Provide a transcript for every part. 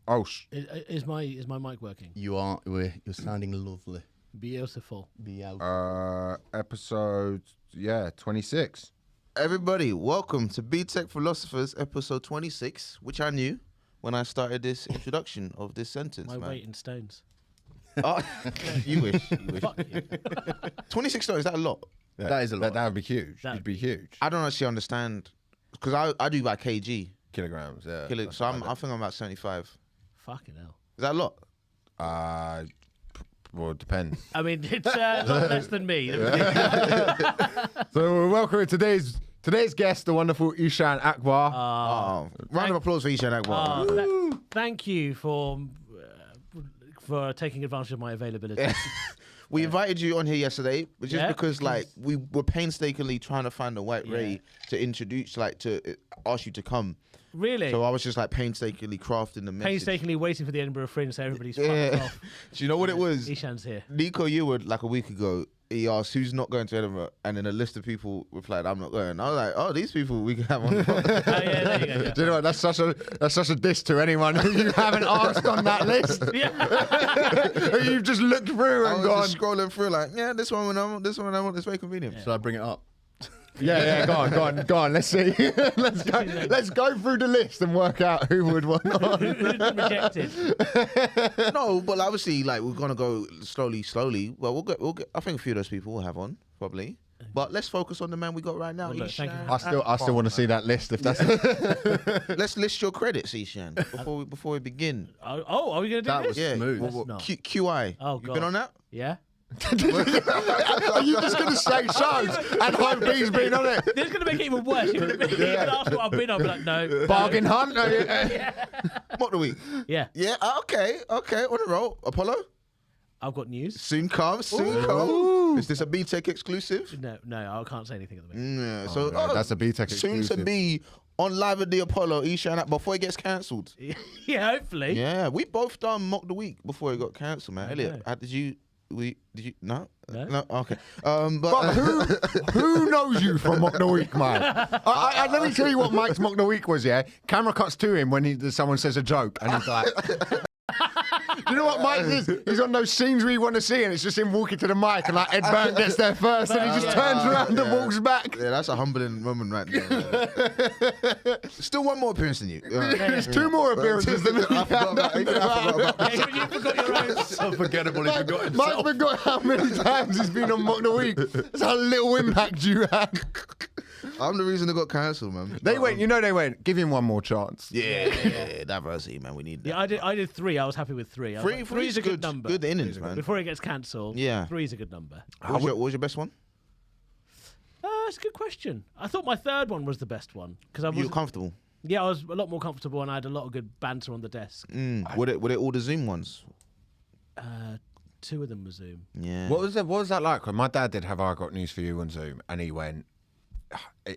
Oh, Is my mic working? You're sounding lovely. Beautiful. episode 26. Everybody, welcome to Btec Philosophers, episode 26, which I knew when I started this introduction of this sentence. My man. weight in stones. Oh, you wish. Fuck you. 26 stones, is that a lot? That is a lot. That would be huge. That'd It'd be huge. I don't actually understand, because I do by kg. Kilograms, yeah. So I think I'm about 75. Fucking hell. Is that a lot? Well, it depends. I mean, it's a lot less than me. So we're welcoming today's guest, the wonderful Eshaan Akbar. Round of applause for Eshaan Akbar. Thank you for taking advantage of my availability. We invited you on here yesterday, just Yeah, because we were painstakingly trying to find a white Ray to introduce, to ask you to come. Really? So I was just painstakingly crafting the message. Painstakingly waiting for the Edinburgh Fringe so everybody's fucked off. Do you know what it was? Eshaan's here. Nico Eward, like a week ago, he asked who's not going to Edinburgh, and then a list of people replied, "I'm not going." I was like, "Oh, these people we can have on." Oh, yeah, there you go. Yeah. Do you know what? That's such a diss to anyone who you haven't asked on that list. Yeah. You've just looked through I and was gone. just scrolling through, this one I want. It's very convenient. Yeah. So I bring it up. Yeah, go on. Let's see. Let's go through the list and work out who would want on. Who's been rejected? No, but obviously, we're gonna go slowly. Well, we'll get. I think a few of those people will have on probably. But let's focus on the man we got right now. Well, look, thank you. I still want to see that list if that's. Let's list your credits, Eshaan, before we begin. Are we going to do That this? was smooth. Let's not. QI. Oh, You been on that? Yeah? Are you just going to say shows and hope he's been on it? This is going to make it even worse. You're going to ask what I've been on. I'll be like, no. Bargain hunt? Mock the week. Yeah. Yeah. Okay. On the roll. Apollo. I've got news. Soon come. Is this a Btec exclusive? No, I can't say anything at the moment. Yeah. So that's a Btec soon exclusive. to be on Live at the Apollo. Eshaan before it gets cancelled. Yeah, hopefully. Yeah. We both done Mock the Week before it got cancelled, man. Elliot, did you? No? Okay. But who knows you from Mock the Week, man? Let me tell you what Mike's Mock the Week was. Yeah, camera cuts to him when someone says a joke, and he's like. Do you know what Mike is? He's on those scenes we want to see, and it's just him walking to the mic, and Ed Byrne gets there first, and he just turns around and walks back. Yeah, that's a humbling moment right there. Still one more appearance than you. There's two more appearances than me. You forgot your own. Unforgettable. He forgot himself. Mike forgot how many times he's been on Mock the Week. That's how little impact you had. I'm the reason it got cancelled, man. They went. Give him one more chance. Yeah, diversity, man. We need that. Yeah, I did 3. I was happy with 3. Three's a good number. Good innings, man. Before it gets cancelled, Yeah. 3's a good number. What was your best one? That's a good question. I thought my third one was the best one because I You were was comfortable. Yeah, I was a lot more comfortable and I had a lot of good banter on the desk. Were they all the Zoom ones? 2 of them were Zoom. Yeah. What was that like? When my dad did have I Got News for You on Zoom, and he went.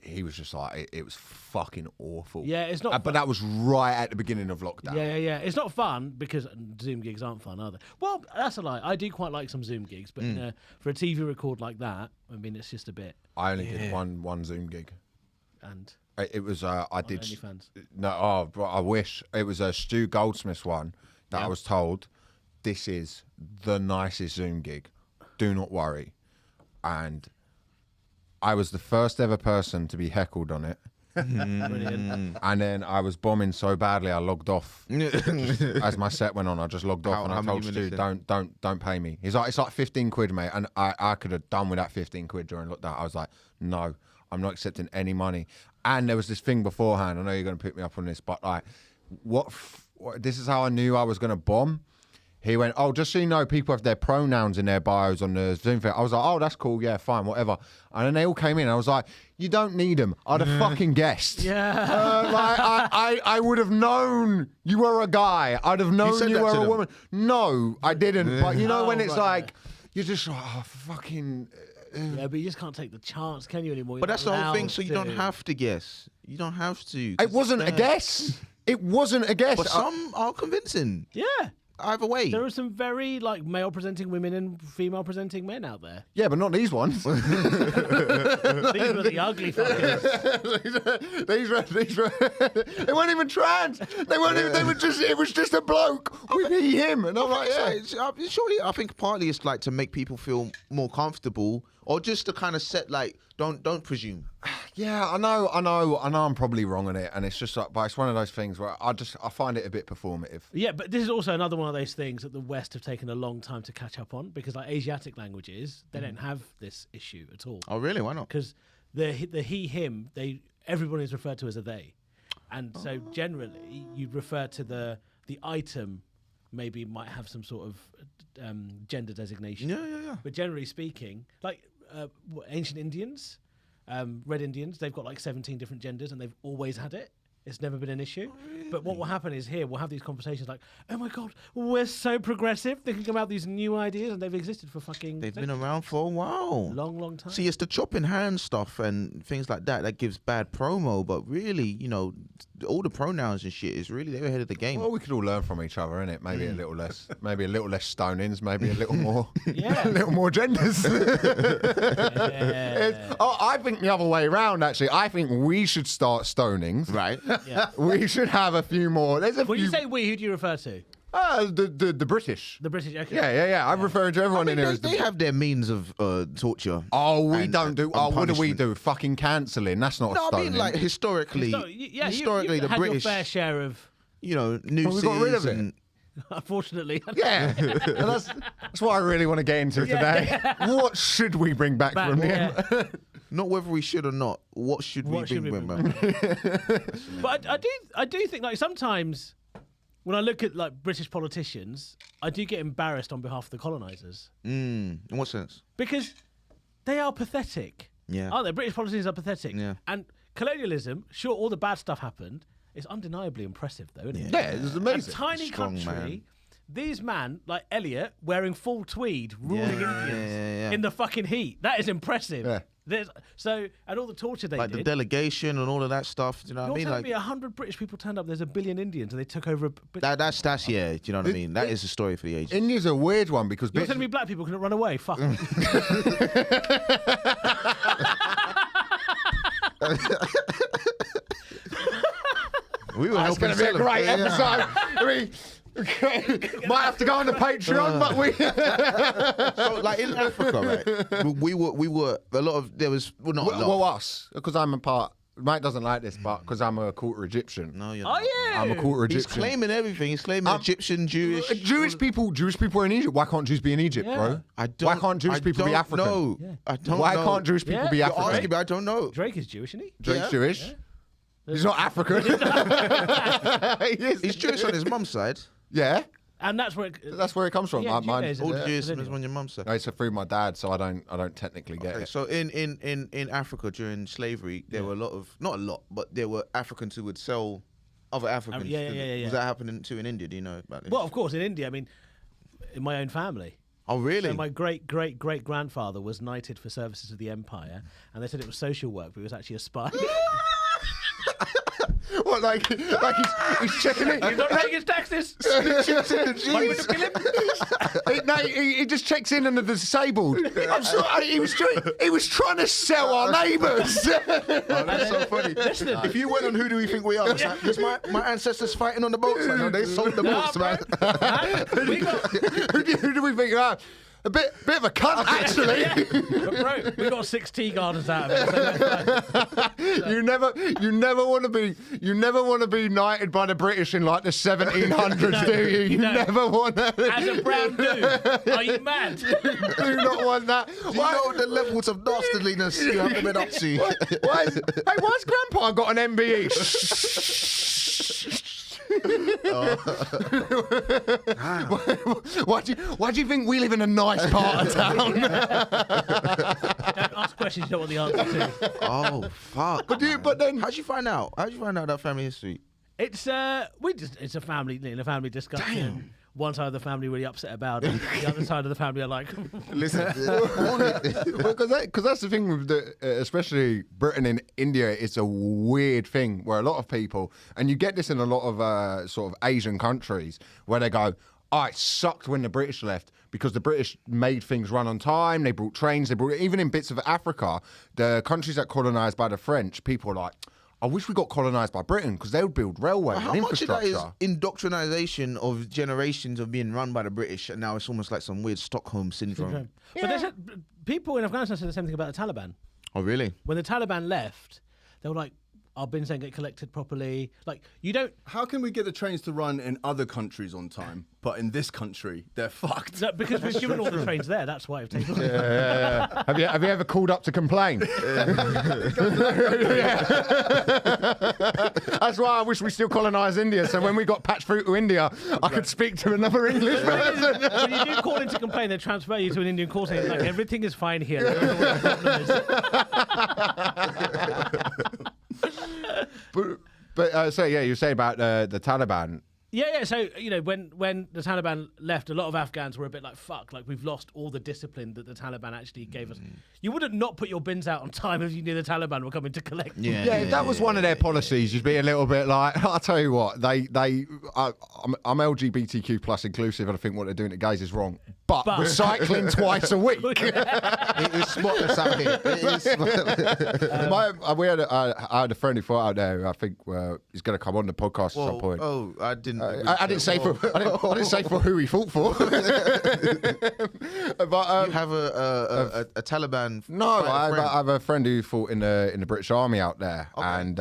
He was just like, it was fucking awful. Yeah, it's not. But that was right at the beginning of lockdown. Yeah. It's not fun because Zoom gigs aren't fun, are they? Well, that's a lie. I do quite like some Zoom gigs, but for a TV record like that, I mean, it's just a bit. I only did one Zoom gig. And it was I did. OnlyFans. No, but I wish it was a Stu Goldsmith's one that I was told. This is the nicest Zoom gig. Do not worry, and. I was the first ever person to be heckled on it. Brilliant. And then I was bombing so badly I logged off. As my set went on, I just logged off and I told Stu, don't pay me. He's like, it's like 15 quid, mate. And I could have done with that 15 quid during lockdown. I was like, no, I'm not accepting any money. And there was this thing beforehand, I know you're going to pick me up on this, but like, this is how I knew I was going to bomb. He went, oh, just so you know, people have their pronouns in their bios on the Zoom thing. I was like, oh, that's cool. Yeah, fine, whatever. And then they all came in. And I was like, you don't need them. I'd have fucking guessed. Yeah. I would have known you were a guy. I'd have known you were a woman. No, I didn't. But you know when it's like, you're just, fucking... Yeah, but you just can't take the chance, can you, anymore? But that's the whole thing, so you don't have to guess. You don't have to. It wasn't a guess. It wasn't a guess. But some are convincing. Yeah. either way. There are some very like male-presenting women and female-presenting men out there. Yeah, but not these ones. These were the ugly fuckers. these were they weren't even trans. They weren't even. They were just. It was just a bloke with him, and I'm like, yeah. Surely, I think partly it's like to make people feel more comfortable, or just to kind of set like, don't presume. Yeah, I know. I'm probably wrong on it, and it's just like, but it's one of those things where I find it a bit performative. Yeah, but this is also another one of those things that the West have taken a long time to catch up on, because like Asiatic languages, they don't have this issue at all. Oh, really? Why not? Because the he, him, everyone is referred to as a they, and so generally you'd refer to the item, maybe might have some sort of gender designation. Yeah. But generally speaking, like ancient Indians, Red Indians, they've got like 17 different genders, and they've always had it. It's never been an issue. Oh, really? But what will happen is here, we'll have these conversations like, oh my God, we're so progressive. They can come out with these new ideas, and they've existed for fucking... They've been around for a while. Long time. See, it's the chopping hand stuff and things like that gives bad promo, but really, all the pronouns and shit is really, they're ahead of the game. Well, we could all learn from each other, innit? Maybe a little less stonings, maybe a little more, yeah. a little more genders. Yeah. I think the other way around, actually. I think we should start stonings. Right. Yeah. We should have a few more. There's a When few... you say we, who do you refer to? The British. The British, okay. Yeah. I'm referring to everyone in here as they have their means of torture. Oh, we don't do. and What do we punishment. do? Fucking cancelling. That's not a No, I stoning. mean like historically. Historically, you the had British, your fair share of... nooses. we got rid of it. and- Unfortunately. Yeah, and that's what I really want to get into today. What should we bring back from him? Yeah. Not whether we should or not. What should we bring back? But I do think like sometimes when I look at like British politicians, I do get embarrassed on behalf of the colonizers. In what sense? Because they are pathetic. Yeah. Aren't they? British politicians are pathetic. Yeah. And colonialism, sure, all the bad stuff happened. It's undeniably impressive, though, isn't it? Yeah, it's amazing. A tiny Strong country, man. these man, like Elliot, wearing full tweed, ruling Indians Yeah. in the fucking heat. That is impressive. Yeah. And all the torture they Like did. the delegation and all of that stuff. Do you know what I You're mean? telling Like me 100 British people turned up, there's 1 billion Indians, and they took over that's yeah. Do you know what I mean? That is a story for the ages. India's a weird one because You're telling me black people couldn't run away? Fuck. We were That's going helping to be a great episode. I mean, might have to go on the Patreon, but we. So, like in Africa, right? We were a lot of there was not a lot. Well, us, because I'm a part. Mike doesn't like this, but because I'm a quarter Egyptian. No, you're Oh, not. yeah. I'm a quarter He's Egyptian. claiming everything. He's claiming Egyptian, Jewish. Jewish people are in Egypt. Why can't Jews be in Egypt, Yeah. bro? I don't. Why can't Jewish people be African? No, Yeah. I don't. Why know. can't Jewish people Yeah. be You're You're African? asking me. I don't know. Drake is Jewish, isn't he? Drake's Yeah. Jewish. Yeah. He's not African. He's Jewish on his mum's side. Yeah, And that's where that's where it comes from. Yeah, Mine. Judaism. All Yeah. Judaism is on your mum's side. No, it's through my dad, so I don't technically get Okay, it. so in Africa during slavery, there were a lot of not a lot, but there were Africans who would sell other Africans. yeah. Was that happening too in India? Do you know about this? Well, of course, in India, I mean, in my own family. Oh, really? So my great-great-great-grandfather was knighted for services to the empire, and they said it was social work, but he was actually a spy. What, like he's checking it? He's not paying his taxes. He just checks in on the disabled. I'm sure he was trying to sell our neighbours. That's so funny. Listen. If you went on Who Do We Think We Are, it's like, 'cause my ancestors fighting on the boats. Like, no, they sold the boats, man. We got, Who do we think you are? A bit of a cunt, actually. but bro, we got 6 tea gardens out of it. So You never want to be knighted by the British in like the 1700s, do you? You don't. never want to. as a brown dude, are you mad? Do not want that. Do you know the levels of dastardliness you have been up to? Why's Grandpa got an MBE? Why do you think we live in a nice part of town? Don't ask questions you don't want the answer to. Oh, fuck. But then How'd you find out? How'd you find out that family history? It's a family discussion. One side of the family really upset about it. The other side of the family are like, Listen, because that's the thing with especially Britain and India. It's a weird thing where a lot of people, and you get this in a lot of sort of Asian countries, where they go, it sucked when the British left because the British made things run on time. They brought trains. Even in bits of Africa, the countries that colonised by the French, people are like, I wish we got colonised by Britain because they would build railways and infrastructure. How much of that is indoctrination of generations of being run by the British, and now it's almost like some weird Stockholm syndrome? Yeah. But people in Afghanistan said the same thing about the Taliban. Oh, really? When the Taliban left, they were like, our bins don't get collected properly. Like, you don't... How can we get the trains to run in other countries on time, but in this country, they're fucked? No, because we've given all the trains there. That's why I've taken them. Yeah. Have you ever called up to complain? That's why I wish we still colonised India. So when we got patched through to India, I could speak to another English person. When you do call in to complain, they transfer you to an Indian call center. It's like, everything is fine here. I don't know what the problem is. But you say about the Taliban. Yeah. So, when the Taliban left, a lot of Afghans were a bit like, fuck, like we've lost all the discipline that the Taliban actually gave us. You wouldn't not put your bins out on time if you knew the Taliban were coming to collect them. If that was one of their policies, you'd be a little bit like, I'll tell you what, I'm LGBTQ plus inclusive, and I think what they're doing to gays is wrong. But we're cycling twice a week. It is spotless out here. I had a friend who fought out there who I think he's going to come on the podcast at some point. Oh, I didn't. I didn't say for who he fought for. But you have a Taliban. No, I have a friend who fought in the British Army out there, and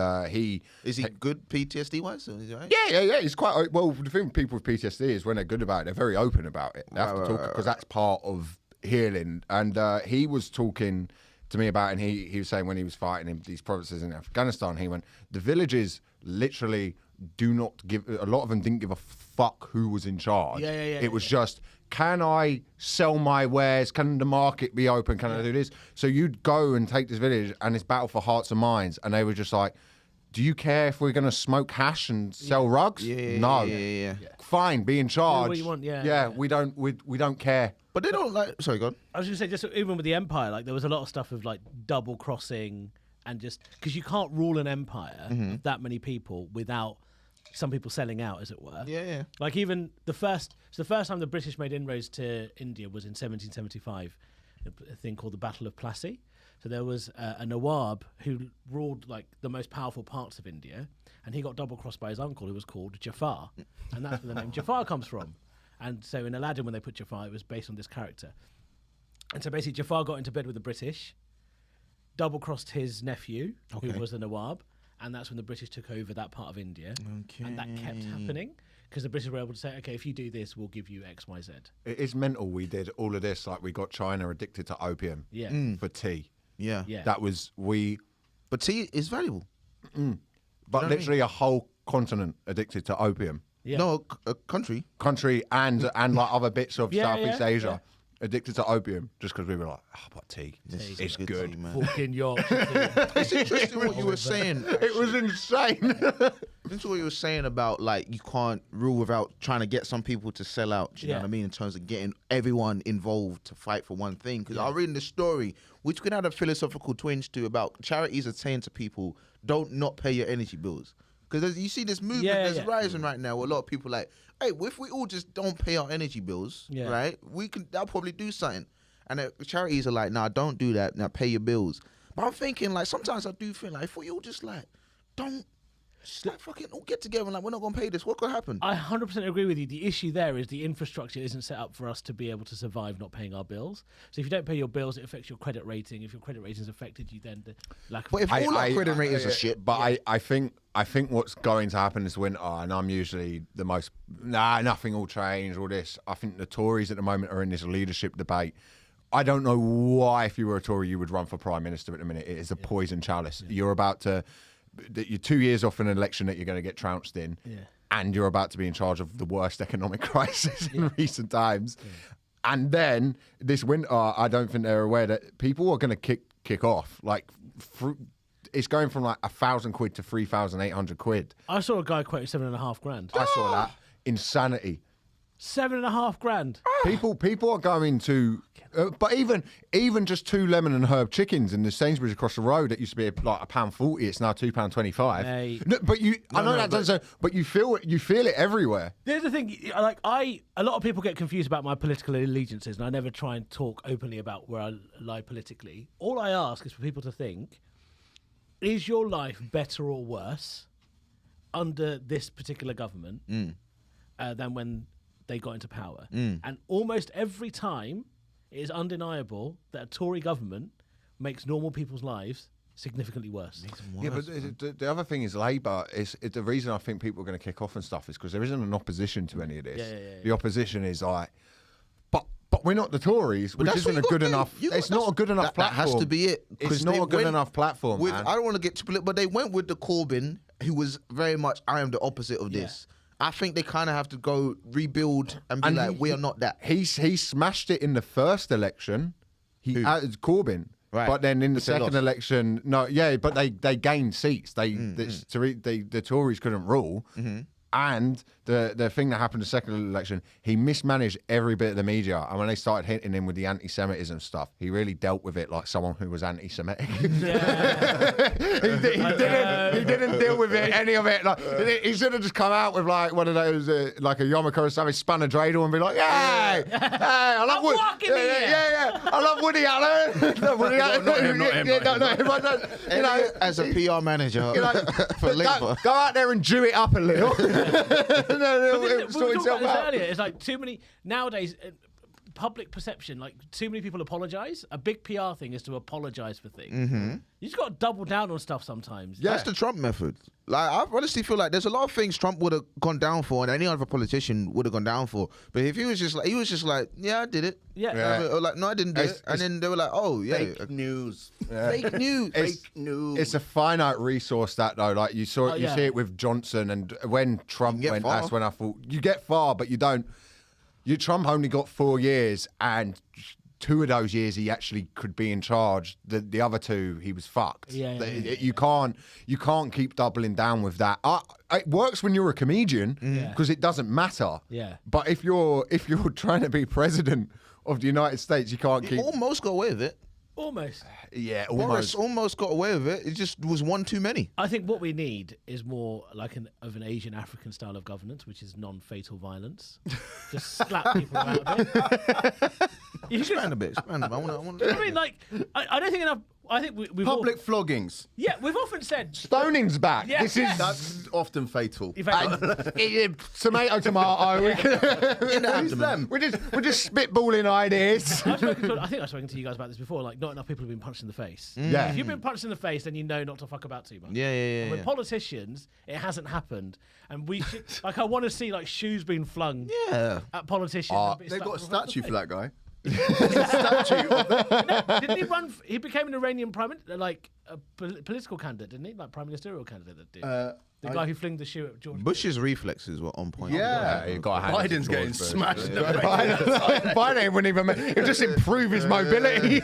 is he good PTSD wise? Right? Yeah. He's quite well. The thing with people with PTSD is when they're good about it, they're very open about it. They have to talk because that's part of healing. And he was talking to me about it, and he was saying when he was fighting in these provinces in Afghanistan, he went, the villages literally do not give, a lot of them didn't give a fuck who was in charge. It was just, can I sell my wares? Can the market be open? Can I do this? So you'd go and take this village and it's battle for hearts and minds. And they were just like, do you care if we're going to smoke hash and sell rugs? No. Fine, be in charge. What you want, we don't care. But they don't like, sorry, go on. I was going to say, just even with the Empire, like there was a lot of stuff of like double crossing and just, because you can't rule an empire of that many people without some people selling out, as it were. Yeah. Like even the first time the British made inroads to India was in 1775, a thing called the Battle of Plassey. So there was a Nawab who ruled like the most powerful parts of India, and he got double-crossed by his uncle, who was called Jafar, and that's where the name Jafar comes from. And so in Aladdin, when they put Jafar, it was based on this character. And so basically, Jafar got into bed with the British, double-crossed his nephew, who was the Nawab, and that's when the British took over that part of India. And that kept happening because the British were able to say, okay, if you do this, we'll give you X, Y, Z. It is mental we did all of this. Like we got China addicted to opium for tea. Yeah. That was, But tea is valuable. But literally a whole continent addicted to opium. Yeah. No, a country and like other bits of Southeast Asia. Addicted to opium just because we were like, but tea. It's good. Tea, man. Fucking York. It's interesting what you were saying. It was insane. That's what you were saying about like you can't rule without trying to get some people to sell out. Do you know what I mean? In terms of getting everyone involved to fight for one thing. Because I was reading this story, which could have a philosophical twinge to about charities are saying to people, don't not pay your energy bills. Because you see this movement that's rising right now where a lot of people are like, hey, if we all just don't pay our energy bills, right, that'll probably do something. And the charities are like, nah, don't do that. Now pay your bills. But I'm thinking, like, sometimes I do feel like, if we all just like, don't, just like fucking all get together and like, we're not going to pay this, what could happen? I 100% agree with you. The issue there is the infrastructure isn't set up for us to be able to survive not paying our bills. So if you don't pay your bills, it affects your credit rating. If your credit rating is affected, you then lack of... But if all our credit ratings are shit... But I think what's going to happen this winter, and I'm usually the most... nothing will change, all this. I think the Tories at the moment are in this leadership debate. I don't know why, if you were a Tory, you would run for Prime Minister at the minute. It is a poison chalice. You're about to... You're 2 years off an election that you're going to get trounced in, and you're about to be in charge of the worst economic crisis in recent times. And then this winter, I don't think they're aware that people are going to kick off. Like, it's going from like £1,000 to 3,800 quid. I saw a guy quote $7,500. I saw that. Insanity. 7.5 grand. People are going to, but even just 2 lemon and herb chickens in the Sainsbury's across the road that used to be like £1.40, it's now £2.25. No, but I know that doesn't. But you feel it everywhere. There's the thing, like a lot of people get confused about my political allegiances, and I never try and talk openly about where I lie politically. All I ask is for people to think: is your life better or worse under this particular government than when they got into power? And almost every time it is undeniable that a Tory government makes normal people's lives significantly worse. Yeah, but the other thing is Labour is the reason I think people are going to kick off and stuff is because there isn't an opposition to any of this. Yeah. The opposition is like, but we're not the Tories, which isn't a good enough. It's not a good enough platform. That has to be it. It's not a good enough platform. I don't want to get too political, but they went with the Corbyn, who was very much, I am the opposite of this. I think they kind of have to go rebuild and be like, we are not that. He smashed it in the first election. Corbyn. Right. But then in the second election, but they gained seats. The Tories couldn't rule. And the thing that happened in the second election, he mismanaged every bit of the media. And when they started hitting him with the anti-Semitism stuff, he really dealt with it like someone who was anti-Semitic. He didn't deal with any of it. Like, he should have just come out with like one of those, like a yarmulke or something, spun a dreidel and be like, hey, I love Woody. I love Woody Allen. Not him. As a PR manager for Labour. Go out there and Jew it up a little. Earlier. It's like too many nowadays. Public perception, like too many people apologise. A big PR thing is to apologise for things. You just got to double down on stuff sometimes. Yeah. That's the Trump method. Like, I honestly feel like there's a lot of things Trump would have gone down for, and any other politician would have gone down for. But if he was just like, yeah, I did it. Or like, no, I didn't do it. And then they were like, oh, yeah. Fake news. Fake news. Fake news. It's a finite resource, that though. Like you see it with Johnson, and when Trump went, that's when I thought you get far, but you don't. Trump only got 4 years, and 2 of those years he actually could be in charge. The other 2 he was fucked. You can't keep doubling down with that. It works when you're a comedian because it doesn't matter. But if you're trying to be president of the United States, you can't keep. Almost got away with it. Almost. Yeah, Boris almost got away with it. It just was one too many. I think what we need is more like an Asian African style of governance, which is non-fatal violence. Just slap people around a bit. Expand a bit. I mean, like, I don't think enough. I think we've public floggings. Yeah, we've often said stoning's back. Yeah, that's often fatal. Tomato. We're just spitballing ideas. I think I've spoken to you guys about this before. Like, not enough people have been punched in the face. Yeah. If you've been punched in the face, then you know not to fuck about too much. Yeah. With politicians, it hasn't happened, and we should. Like, I want to see like shoes being flung. At politicians. They've got a statue for that guy. Didn't he run? He became an Iranian political candidate, didn't he? Like prime ministerial candidate that did. The guy who flinged the shoe at George Bush's reflexes were on point. Yeah, he got a Biden's getting smashed. Biden wouldn't even. It'd just improve his mobility.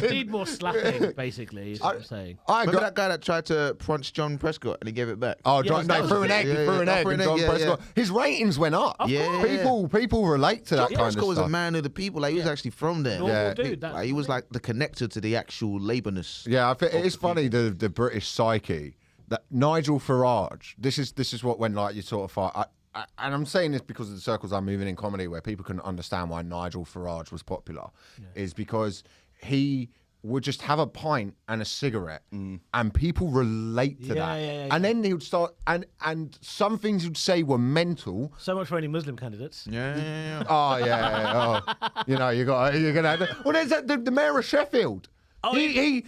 Need more slapping, basically. Is what I'm saying. Remember that guy that tried to punch John Prescott and he gave it back? Oh, no, threw an egg. He threw an egg. And John Prescott. His ratings went up. People relate to that kind of stuff. Prescott was a man of the people. Like, he was actually from there. Normal dude. He was like the connector to the actual Labourness. Yeah, I think it's funny the British psyche. That Nigel Farage, this is what when like you sort of fight. And I'm saying this because of the circles I'm moving in comedy, where people couldn't understand why Nigel Farage was popular, is because he would just have a pint and a cigarette, and people relate to that. And then he would start, and some things he'd say were mental. So much for any Muslim candidates. Oh yeah. You're gonna. Well, there's the mayor of Sheffield. Oh, he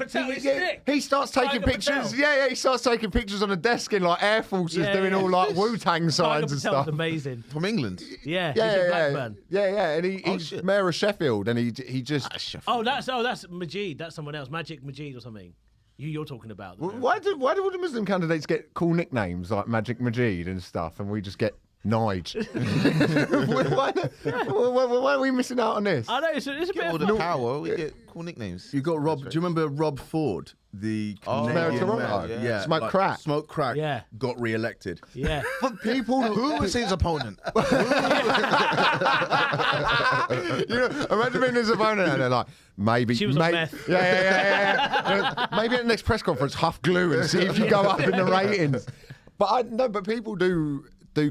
starts taking pictures. He starts taking pictures on a desk in like Air Forces, doing all like Wu-Tang signs and stuff. Amazing. From England. He's a Blackburn. And he's mayor of Sheffield, and he just. That's Majid. That's someone else. Magic Majid or something. You're talking about. Why do all the Muslim candidates get cool nicknames like Magic Majid and stuff, and we just get Nige. why are we missing out on this? I know it's a bit All of the power, we get cool nicknames. You got Rob. Do you remember Rob Ford, the Canadian Toronto? mayor? Yeah. Smoke crack. Smoke crack. Yeah. Got re-elected. Yeah. But people Who was his opponent? imagine being his opponent and they're like, maybe. She was on meth. Yeah. Maybe at the next press conference, huff glue and see if you go up in the ratings. But people do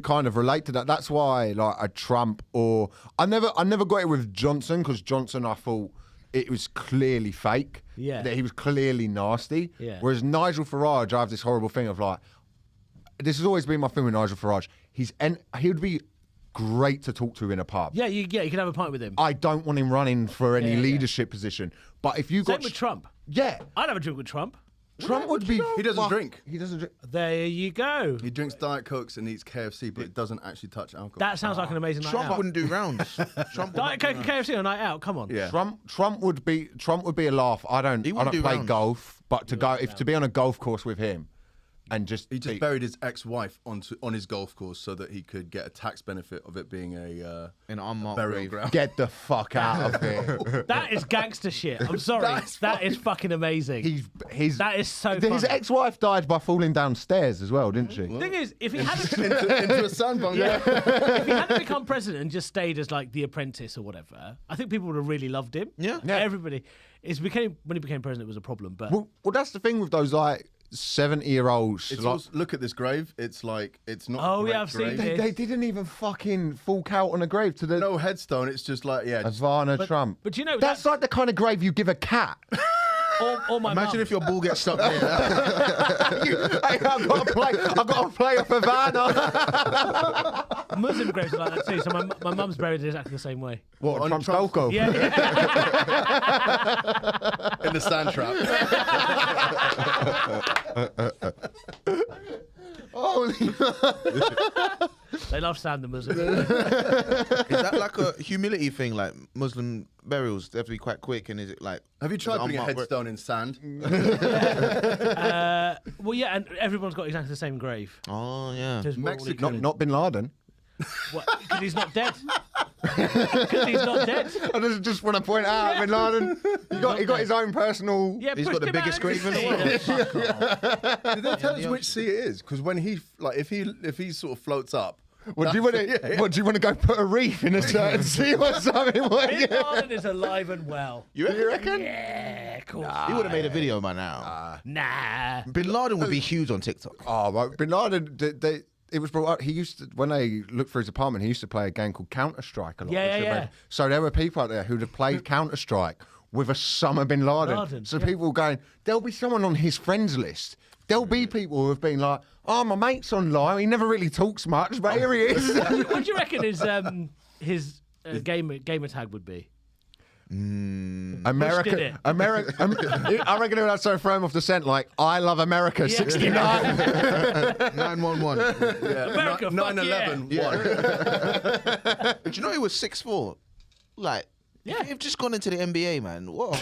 kind of relate to that. That's why, like, a Trump or I never got it with Johnson, because Johnson, I thought it was clearly fake. Yeah. That he was clearly nasty. Yeah. Whereas Nigel Farage, I have this horrible thing of like, this has always been my thing with Nigel Farage. He would be great to talk to in a pub. Yeah, you can have a pint with him. I don't want him running for any Yeah. leadership position. But if you Same got with Trump. yeah, I'd have a drink with Trump. Trump would be. He doesn't drink. He doesn't drink. There you go. He drinks Diet Cokes and eats KFC, but it doesn't actually touch alcohol. That sounds like an amazing night Trump out. wouldn't do rounds. Trump Diet Coke and KFC on a night out. Come on. Yeah. Trump would be a laugh. I don't wouldn't do play rounds. golf, but to be on a golf course with him, and just He just buried his ex-wife on his golf course so that he could get a tax benefit of it being a An unmarked burial grave. ground. get the fuck out of here. That is gangster shit. I'm sorry. That is fucking amazing. That is so His funny. ex-wife died by falling downstairs as well, didn't she? The thing is, if he hadn't, into a sandbag. if he hadn't become president and just stayed as like the apprentice or whatever, I think people would have really loved him. Yeah. Everybody. When he became president, it was a problem. But Well, that's the thing with those like 70-year-olds. It's like, also, look at this grave. It's like it's not. Oh, a great yeah, I've seen grave. it. they didn't even fucking fork out on a grave to the No headstone. It's just like just Ivana Trump. but you know that's like the kind of grave you give a cat. or my Imagine mum. if your ball gets stuck there. Hey, I've got to play off Ivana. Muslim graves are like that too. So my mum's buried exactly the same way. What, On Trump's Trump's- golf? Yeah. in the sand trap. Holy They love sand, the Muslims. Is that like a humility thing? Like Muslim burials, they have to be quite quick, and is it like? Have you tried is it putting a unmarked- headstone in sand? Well, yeah, and everyone's got exactly the same grave. Oh yeah. Just what all he Mexico. could. Not Bin Laden. Because he's not dead. Because he's not dead. I just want to point out Bin Laden. He got his own personal. Yeah, He's got pushed the him biggest out grave in the sea. world. Fuck off. Did they tell us which sea it is? Because when he if he sort of floats up. What do you want to? What do you want to go put a reef in a certain sea or something? Bin Laden is alive and well. You reckon? Yeah, of course. He would have made a video by now. Nah. Bin Laden would be huge on TikTok. Oh, well, Bin Laden. It was brought up. He used to, when they looked for his apartment, he used to play a game called Counter-Strike a lot. Yeah. So there were people out there who'd have played Counter-Strike with Osama Bin Laden. So people were going, there'll be someone on his friends list. There'll be people who have been like, oh, my mate's online. He never really talks much, but here he is. What do you reckon his gamer tag would be? America. Bush did it. I reckon it would have to throw him off the scent like, I love America, 69. 911. America, fuck 9/11. yeah. Do you know he was 6'4"? Like, Yeah. you've just gone into the NBA, man. What?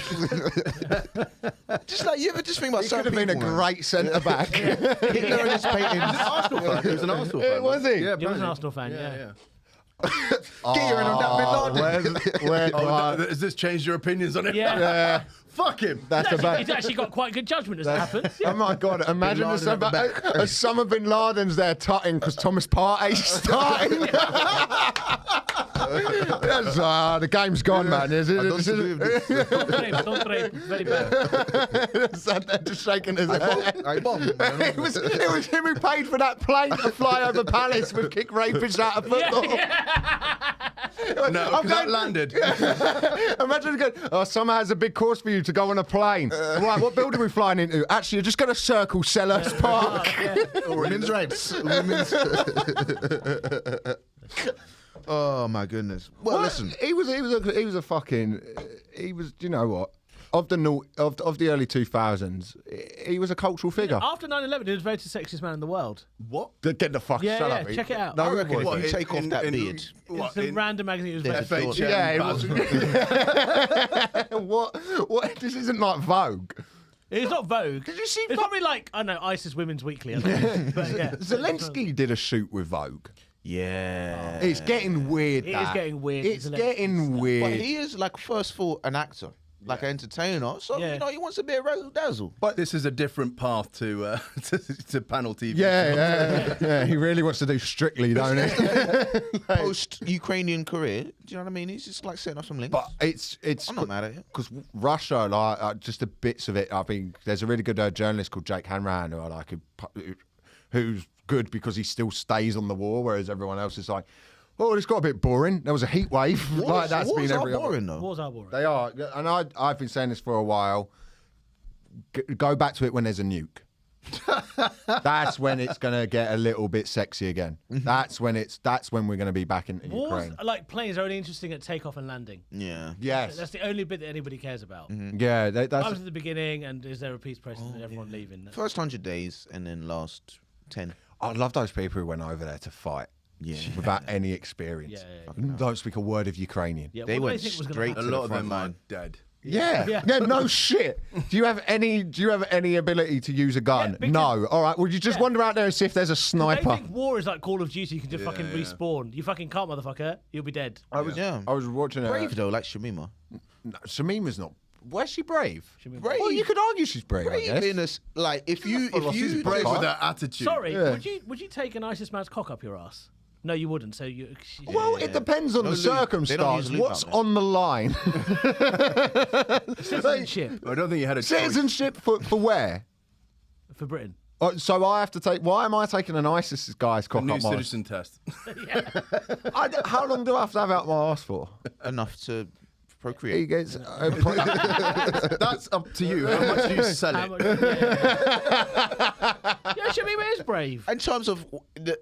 Just like you ever just think about He could certain have been a people, man. great centre back. Hitler and his paintings. Arsenal fan. He was an Arsenal fan. Was he? Yeah, He was an apparently. Arsenal fan, yeah. Get your in on that Bin Laden. Has this changed your opinions on it? Yeah. Fuck him. That's He's about. actually got quite good judgment as it happens. Oh my God! Imagine Bin Laden at the back. Osama Bin Laden's there tutting because Thomas Partey's starting. That's, the game's gone, man. Is it? I don't agree with this. Don't rape. Very bad. They're just shaking his head. I bomb. It was him who paid for that plane to fly over Palace with kick rapists out of football. No, because that landed. Imagine going, oh, Summer has a big course for you to go on a plane. Right, what building are we flying into? Actually, you're just going to circle Selhurst Park. Women's rights. Women's. Oh my goodness. Well, listen. He was a fucking. He was. You know what? Of the early 2000s, he was a cultural figure. After 9/11, he was voted sexiest man in the world. What? Get the fuck Yeah, shut yeah, up. check it out. No, I reckon if what? you take off that beard. It's a random magazine. It was Yeah. voted. FHM. Yeah, it was. What? This isn't like Vogue. It's not Vogue. Did you see? It's probably like, I don't know, ISIS Women's Weekly. I think. But yeah. Zelensky did a shoot with Vogue. Yeah. It's getting weird. It is getting weird. It's isn't it? getting weird. But he is like first thought an actor, like an entertainer. So Yeah. you know he wants a bit of razzle dazzle. But this is a different path to to panel TV. Yeah. He really wants to do Strictly, don't he? Post Ukrainian career, do you know what I mean? He's just like setting up some links. But it's I'm not mad at it. because Russia, like just the bits of it. I think there's a really good journalist called Jake Hanran who I like, who's good because he still stays on the war, whereas everyone else is like, oh, it's got a bit boring. There was a heat wave. Wars That's been are every boring though. Wars are boring. They are, and I've been saying this for a while. Go back to it when there's a nuke. That's when it's gonna get a little bit sexy again. That's when we're gonna be back in Wars, Ukraine. like planes, are only interesting at takeoff and landing. Yeah. Yes. That's the only bit that anybody cares about. Yeah. I was That's at the beginning, and is there a peace process and everyone leaving? First 100 days and then last 10. I love those people who went over there to fight. Yeah. Without any experience. Don't speak a word of Ukrainian. Yeah, They what do went they think was gonna straight happen? A lot the of front them line. are dead. Yeah. No shit. Do you have any ability to use a gun? because- No. All right. Well, you just wander out there and see if there's a They sniper. think war is like Call of Duty. You can just fucking respawn. You fucking can't, motherfucker. You'll be dead. I was watching Brave though, like Shamima. No, Shamima's not. Where's she brave? Shamima. Brave. Well, you could argue she's brave. I Brave guess. in us, like if you she's Brave Okay. with that attitude. Sorry, Yeah. would you take an ISIS man's cock up your ass? No, you wouldn't. So you. Well, it depends on the They don't circumstance. use lube What's out there. on the line? Citizenship I don't think you had a choice. Citizenship for where? for Britain. So I have to take. Why am I taking an ISIS guy's A cock new up my? citizen test. How long do I have to have out my ass for? enough to He procreate. gets. That's up to you. How much do you sell How it? much- yeah, Shamima is brave. In terms of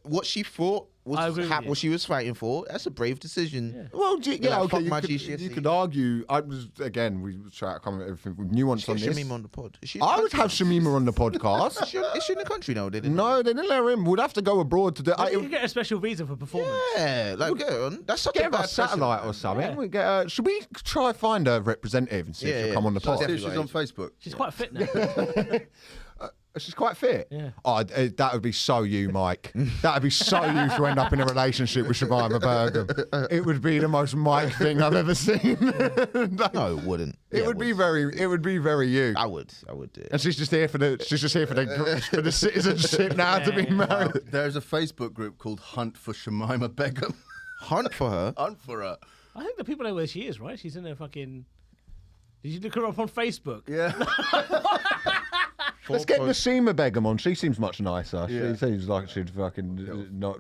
what she thought I agree with you. what she was fighting for, that's a brave decision. Well, yeah, like, okay. fuck You my could, GCSE. you could argue. I was again. We try to come with everything with nuance on Get this. Shamima on the pod. Is she in the I would country have Shamima on the podcast. now? Is she in the country now? They didn't. No, they didn't let her in. We'd have to go abroad to do. You can get a special visa for performance. Yeah, like get on. That's such Get a her bad a satellite or something. We get. Should we try find a representative and see if she'll come on the So pod? See if she's on Facebook. She's quite fit now. She's quite fit. Yeah. Oh, that would be so you, Mike. That would be so you to end up in a relationship with Shamima Bergam. It would be the most Mike thing I've ever seen. No, it wouldn't. It would be very. It would be very you. I would do it. And she's just here for the. She's just here for the citizenship now to be married. There's a Facebook group called Hunt for Shamima Begum. Hunt for her. Hunt for her. I think the people know where she is, right? She's in a fucking. Did you look her up on Facebook? Yeah. Let's get Nasima Begum on. She seems much nicer. Yeah. She seems like she'd fucking not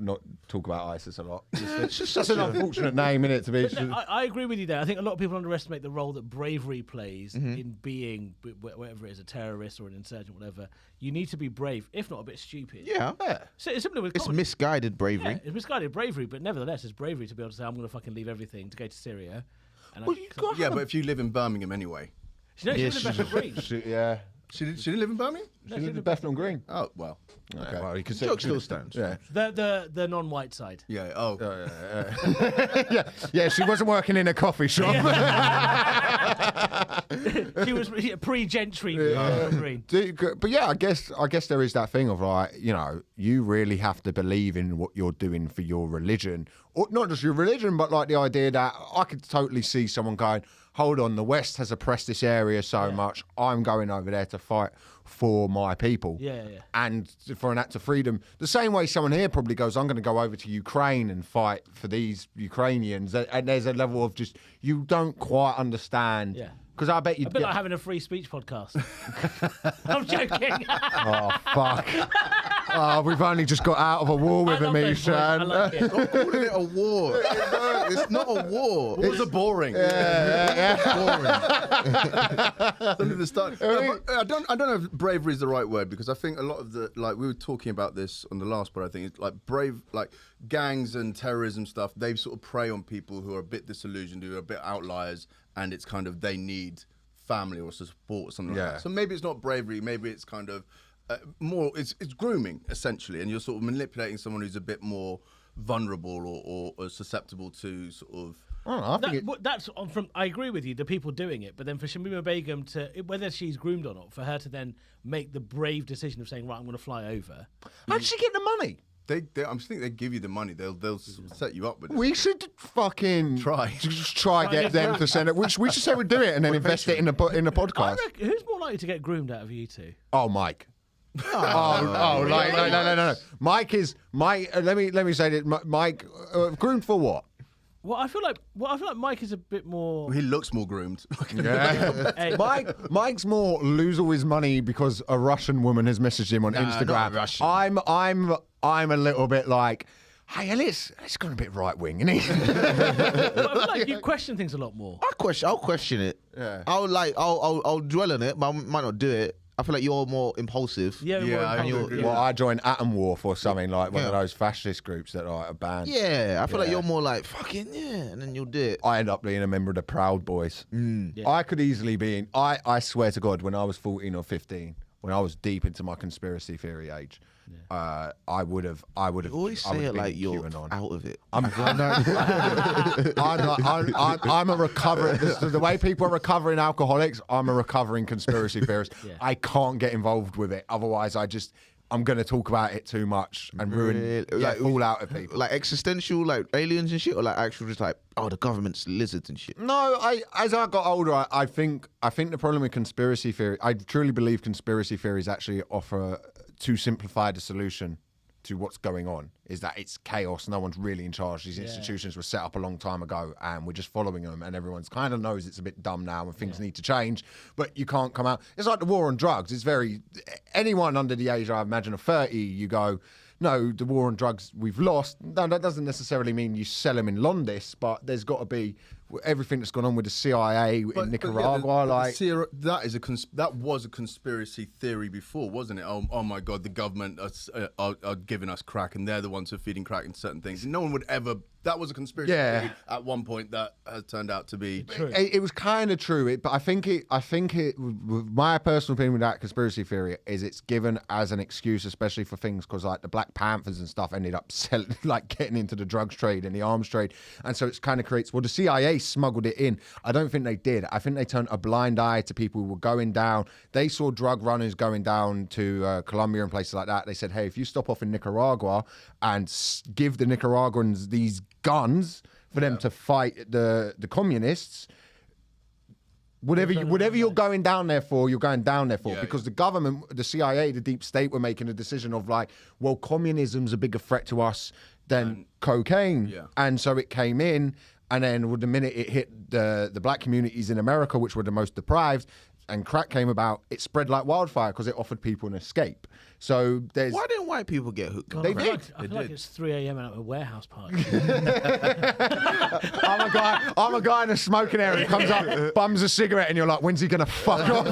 talk about ISIS a lot. It's just That's such an a. unfortunate name, isn't it? To be. No, I agree with you there. I think a lot of people underestimate the role that bravery plays in being, whatever it is, a terrorist or an insurgent, whatever. You need to be brave, if not a bit stupid. Yeah. So it's simply with It's comedy. misguided bravery. Yeah, it's misguided bravery, but nevertheless, it's bravery to be able to say, I'm going to fucking leave everything to go to Syria. And Well, you got Yeah, but if you live in Birmingham anyway. she knows Yeah, she's in the best Green. Yeah. She didn't live in Birmingham? She lived in Bethnal Green. Oh, well. Okay. Well, you could Joke still stands. Yeah. The non-white side. Yeah. Oh. Yeah, she wasn't working in a coffee shop. She was pre-gentry Green. But yeah, I guess there is that thing of like, you know, you really have to believe in what you're doing for your religion, or not just your religion, but like the idea that I could totally see someone going, hold on, the West has oppressed this area so much, I'm going over there to fight for my people. Yeah. And for an act of freedom. The same way someone here probably goes, I'm going to go over to Ukraine and fight for these Ukrainians. And there's a level of just, you don't quite understand. Yeah. Because I bet you'd A bit get... like having a free speech podcast. I'm joking. Oh, fuck. Oh, we've only just got out of a war with him, I Eshaan. like it. Stop calling it a war. It's not a war. Wars are boring. Something to start. No, but I don't know if bravery is the right word, because I think a lot of the, like we were talking about this on the last, but I think it's like like gangs and terrorism stuff, they sort of prey on people who are a bit disillusioned, who are a bit outliers, and it's kind of they need family or support or something like Yeah. that. So maybe it's not bravery, maybe it's kind of more, it's grooming essentially, and you're sort of manipulating someone who's a bit more vulnerable or susceptible to sort of. I think I agree with you, the people doing it, but then for Shamima Begum to, whether she's groomed or not, for her to then make the brave decision of saying, right, I'm going to fly over. How'd she get the money? I just think they give you the money. They'll set you up with it. We should fucking try get them to send it. We should say we'd do it and then invest it in the podcast. Who's more likely to get groomed out of you two? Oh, Mike. No. Mike is Mike. Let me say this. Mike, groomed for what? Well, I feel like Mike is a bit more. He looks more groomed. Yeah. Hey. Mike's more lose all his money because a Russian woman has messaged him on Instagram. I'm a little bit like, hey, Elliot's gone a bit right wing, isn't he? Well, I feel like you question things a lot more. I'll question it. Yeah. I'll dwell on it, but I might not do it. I feel like you're more impulsive. Well, I joined Atom Wharf or something like one of those fascist groups that are banned. Yeah, I feel like you're more like fucking and then you'll do it. I end up being a member of the Proud Boys. Yeah. I could easily be in. I swear to God, when I was 14 or 15, when I was deep into my conspiracy theory age, I would have. You always say it like you're out of it. I'm a recovering. The way people are recovering alcoholics, I'm a recovering conspiracy theorist. Yeah. I can't get involved with it. Otherwise, I'm going to talk about it too much and ruin, fall out of people. Like existential, like aliens and shit, or like actual, just like the government's lizards and shit. No, as I got older, I think the problem with conspiracy theory, I truly believe conspiracy theories actually offer too simplified a solution to what's going on, is that it's chaos. No one's really in charge. These institutions were set up a long time ago and we're just following them, and everyone's kind of knows it's a bit dumb now and things need to change, but you can't come out. It's like the war on drugs. It's anyone under the age, I imagine, of 30, you go, no, the war on drugs we've lost. No, that doesn't necessarily mean you sell them in Londis, but there's got to be everything that's gone on with the CIA in Nicaragua. That was a conspiracy theory before, wasn't it? Oh my God, the government are giving us crack, and they're the ones who are feeding crack in certain things. No one would ever. That was a conspiracy theory at one point that has turned out to be true. It was kind of true, but I think my personal opinion with that conspiracy theory is it's given as an excuse, especially for things because like the Black Panthers and stuff ended up getting into the drugs trade and the arms trade, and so it's kind of creates. Well, the CIA smuggled it in. I don't think they did. I think they turned a blind eye to people who were going down. They saw drug runners going down to Colombia and places like that. They said, hey, if you stop off in Nicaragua and give the Nicaraguans these guns for them to fight the communists, whatever you're going down there for, you're going down there for. Because the government, the CIA, the deep state were making a decision of like, well, communism's a bigger threat to us than cocaine. Yeah. And so it came in, and then the minute it hit the black communities in America, which were the most deprived, and crack came about, it spread like wildfire because it offered people an escape. So why didn't white people get hooked? God, They I feel did. Like, I feel like it's 3 a.m. at a warehouse party. I'm a guy in a smoking area, comes up, bums a cigarette, and you're like, when's he gonna fuck off?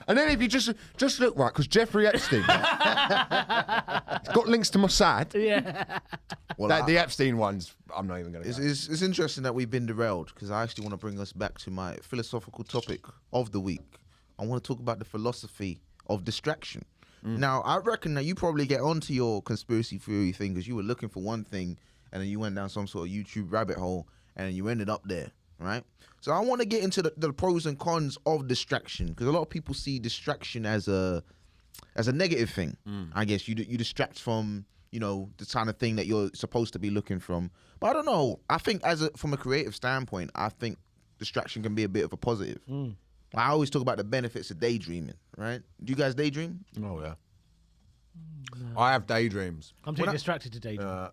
And then if you just look right, because Jeffrey Epstein, he's got links to Mossad. Yeah. Well, The Epstein ones, I'm not even gonna. It's interesting that we've been derailed, because I actually want to bring us back to my philosophical topic of the week. I want to talk about the philosophy of distraction. Now, I reckon that you probably get onto your conspiracy theory thing because you were looking for one thing and then you went down some sort of YouTube rabbit hole and you ended up there, right? So I want to get into the pros and cons of distraction, because a lot of people see distraction as a negative thing. I guess you distract from, the kind of thing that you're supposed to be looking from. But I don't know. I think from a creative standpoint, I think distraction can be a bit of a positive. I always talk about the benefits of daydreaming, right? Do you guys daydream? Oh yeah. No. I have daydreams. I'm too distracted to daydream.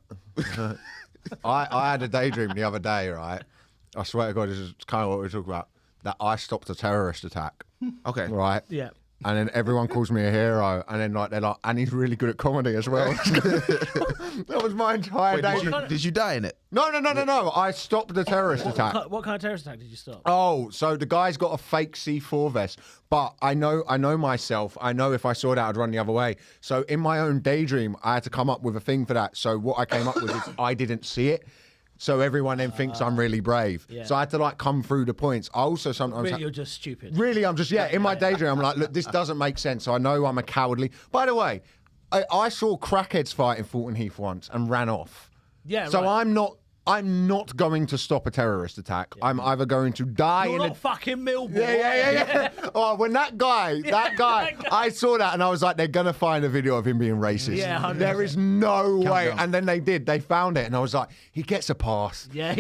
I had a daydream the other day, right? I swear to God, this is kind of what we were talking about. That I stopped a terrorist attack. Okay. Right? Yeah. And then everyone calls me a hero, and then they're like, and he's really good at comedy as well. That was my entire day. Did you die in it? No. I stopped the terrorist attack. What kind of terrorist attack did you stop? Oh, so the guy's got a fake C4 vest, but I know myself. I know if I saw that, I'd run the other way. So in my own daydream, I had to come up with a thing for that. So what I came up with is I didn't see it. So everyone then thinks I'm really brave. Yeah. So I had to come through the points. I also sometimes... Really, you're just stupid. Really, I'm just, in my daydream, I'm like, look, this doesn't make sense. So I know I'm a cowardly... By the way, I saw crackheads fight in Fulton Heath once and ran off. Yeah, So right. I'm not I'm not going to stop a terrorist attack. I'm either going to die You're in not a... fucking Millwall. Yeah. Oh, when that guy, I saw that and I was like, they're going to find a video of him being racist. Yeah, 100%. There is no way. down. And then they did. They found it. And I was like, he gets a pass. Yeah.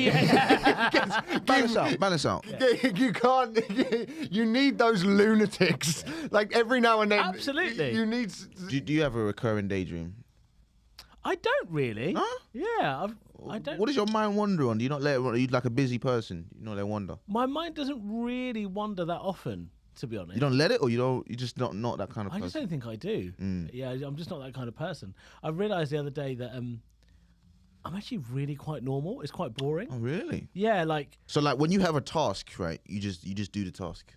Balance out. You can't. You need those lunatics. Like every now and then. Absolutely. You need. Do you have a recurring daydream? I don't really. Huh? Yeah, I don't. What does your mind wander on? Do you not let it? Are you like a busy person? You not let it wander? My mind doesn't really wander that often, to be honest. You don't let it, or you don't? You just not that kind of I person. just don't think I do. Yeah, I'm just not that kind of person. I realised the other day that I'm actually really quite normal. It's quite boring. Oh, really? Yeah, like So, like, when you have a task, right? You just do the task.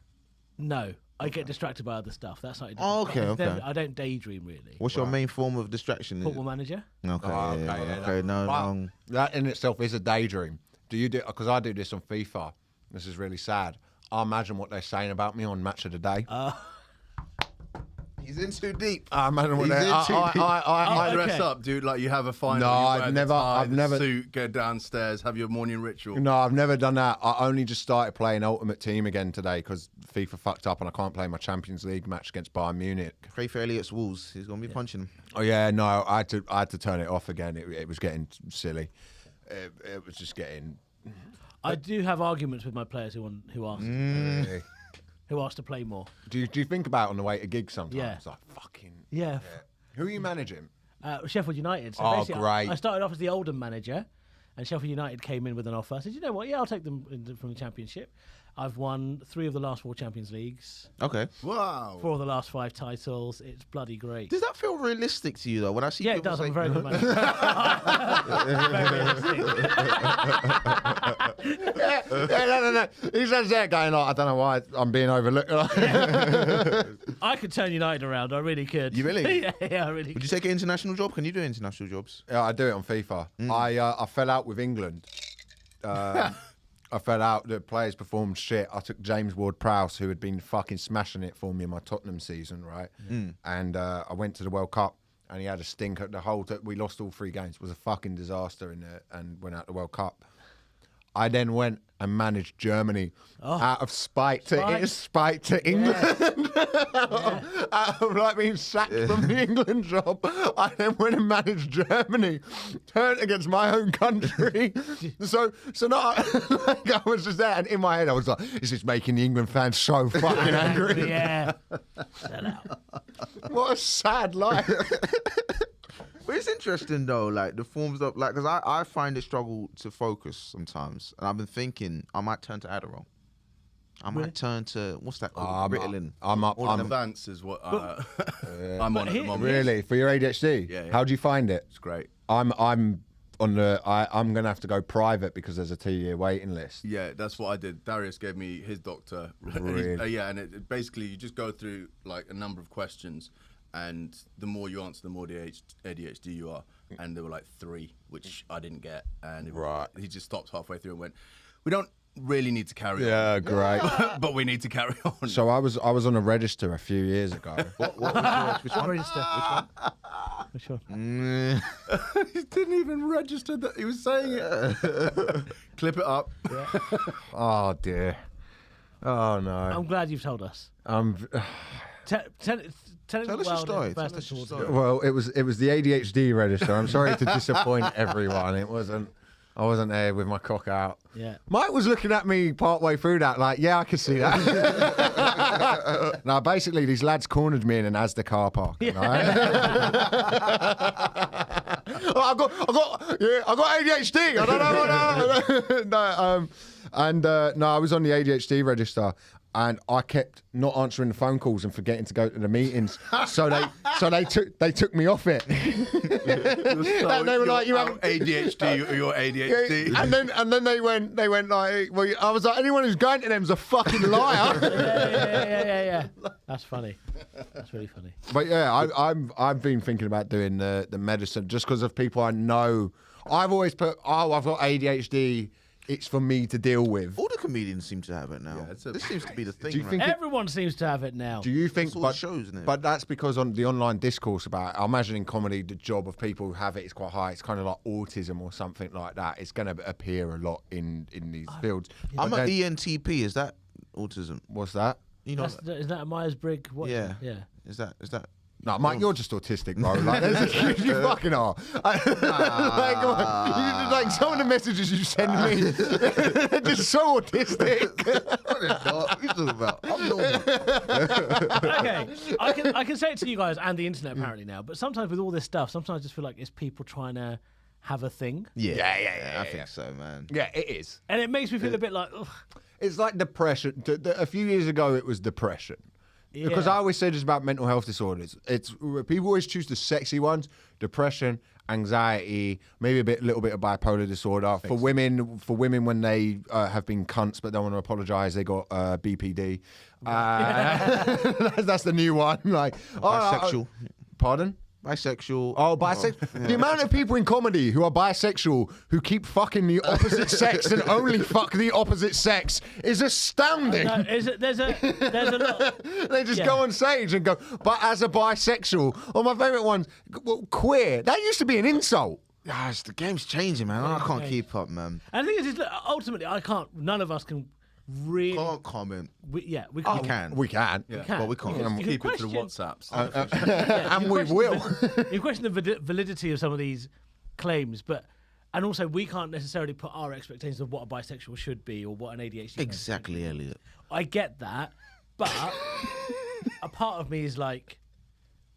no, I get distracted by other stuff. That's like Oh, okay. I don't daydream really. What's your main form of distraction? Football manager? Okay. Oh, yeah. okay, No. Well, that in itself is a daydream. Do you do? Because I do this on FIFA. This is really sad. I imagine what they're saying about me on Match of the Day. He's in too deep. I imagine what He's they're. in too deep. I Dress okay. up, dude. Like you have a final. No, you wear I've the never- tie, I've the never- suit, go downstairs, have your morning ritual. No, I've never done that. I only just started playing Ultimate Team again today because FIFA fucked up and I can't play my Champions League match against Bayern Munich. Pray for Elliot's Wolves. He's gonna be punching him. Oh yeah, no, I had to turn it off again. It was getting silly. It was just getting. I do have arguments with my players who ask to play more. Do you think about it on the way to gigs sometimes? Yeah. It's like fucking. Yeah. Who are you managing? Sheffield United. So Oh, basically, great. I started off as the Oldham manager, and Sheffield United came in with an offer. I said, you know what? Yeah, I'll take them from the Championship. I've won 3 of the last 4 Champions Leagues, Okay. Wow. 4 of the last 5 titles. It's bloody great. Does that feel realistic to you though? When I see Yeah, it people does. I'm say, a very good manager. No. He says that going like, I don't know why I'm being overlooked. I could turn United around. I really could. You really? yeah, I really Would you could. take an international job? Can you do international jobs? Yeah, I do it on FIFA. I fell out with England. I fell out. The players performed shit. I took James Ward-Prowse, who had been fucking smashing it for me in my Tottenham season, right? And I went to the World Cup, and he had a stinker. We lost all 3 games. It was a fucking disaster and went out the World Cup. I then went and managed Germany out of spite to England. Out of like being sacked from the England job, I then went and managed Germany, turned against my own country. so not like I was just there, and in my head I was like, "This is making the England fans so fucking angry." Yeah. Sell out. What a sad life. But it's interesting though, like the forms of like, because I find it struggle to focus sometimes, and I've been thinking I might turn to Adderall. I might turn to what's that called? Ritalin. I'm Advance is what I'm on at the moment. really for your ADHD. Yeah. How do you find it? It's great. I'm gonna have to go private because there's a 2-year waiting list. Yeah, that's what I did. Darius gave me his doctor. Really? Yeah, and it basically you just go through like a number of questions, and the more you answer, the more ADHD you are. And there were like 3, which I didn't get, and he just stopped halfway through and went, "We don't really need to carry on." Yeah, great. But we need to carry on. So I was on a register a few years ago. Which one? Register. Which one? He didn't even register that he was saying it. Clip it up. Oh dear. Oh no. I'm glad you've told us. Tell us your story. Tell us your story. Well, it was the ADHD register. I'm sorry to disappoint everyone. I wasn't there with my cock out. Yeah. Mike was looking at me partway through that, like, yeah, I could see that. No, basically, these lads cornered me in an Asda car park. Right? I got ADHD. I don't know. No, I was on the ADHD register. And I kept not answering the phone calls and forgetting to go to the meetings, so they took me off it. And they were like, "You have ADHD, you're ADHD." And then they went like, "Well," I was like, "Anyone who's going to them is a fucking liar." Yeah. That's funny. That's really funny. But yeah, I've been thinking about doing the medicine just because of people I know. I've always put, I've got ADHD. it's for me to deal with. All the comedians seem to have it now. This seems to be the thing. Do you think everyone seems to have it now? Do you think? But shows, isn't it? But that's because on the online discourse about it, I imagine in comedy the job of people who have it is quite high. It's kind of like autism or something like that. It's going to appear a lot in these fields. I'm an ENTP. Is that autism? What's that? You know, is that a Myers-Briggs? Yeah. Yeah. Is that? No, Mike, you're just autistic, bro. Like, you fucking are. Like some of the messages you send me, they're just so autistic. What are you talking about? I'm normal. Okay, I can say it to you guys and the internet apparently now, but sometimes with all this stuff, sometimes I just feel like it's people trying to have a thing. Yeah. I think so, man. Yeah, it is. And it makes me feel a bit like, ugh. It's like depression. A few years ago, it was depression. Yeah. Because I always say this about mental health disorders. It's people always choose the sexy ones: depression, anxiety, maybe little bit of bipolar disorder. For women when they have been cunts but don't want to apologise, they got BPD. That's the new one. Like Bisexual. Pardon? Bisexual. Oh, bisexual. Yeah. The amount of people in comedy who are bisexual who keep fucking the opposite sex and only fuck the opposite sex is astounding. No, there's a lot. They just go on stage and go, but as a bisexual, or my favourite ones, queer. That used to be an insult. Gosh, the game's changing, man. I can't keep up, man. And the thing is, ultimately, none of us can really. Can't comment. We We can't. can. We can. We can. But we can't. You Keep can it to the question- WhatsApps. And we will. You question the validity of some of these claims, and also we can't necessarily put our expectations of what a bisexual should be or what an ADHD. Exactly, Elliot. I get that, but a part of me is like,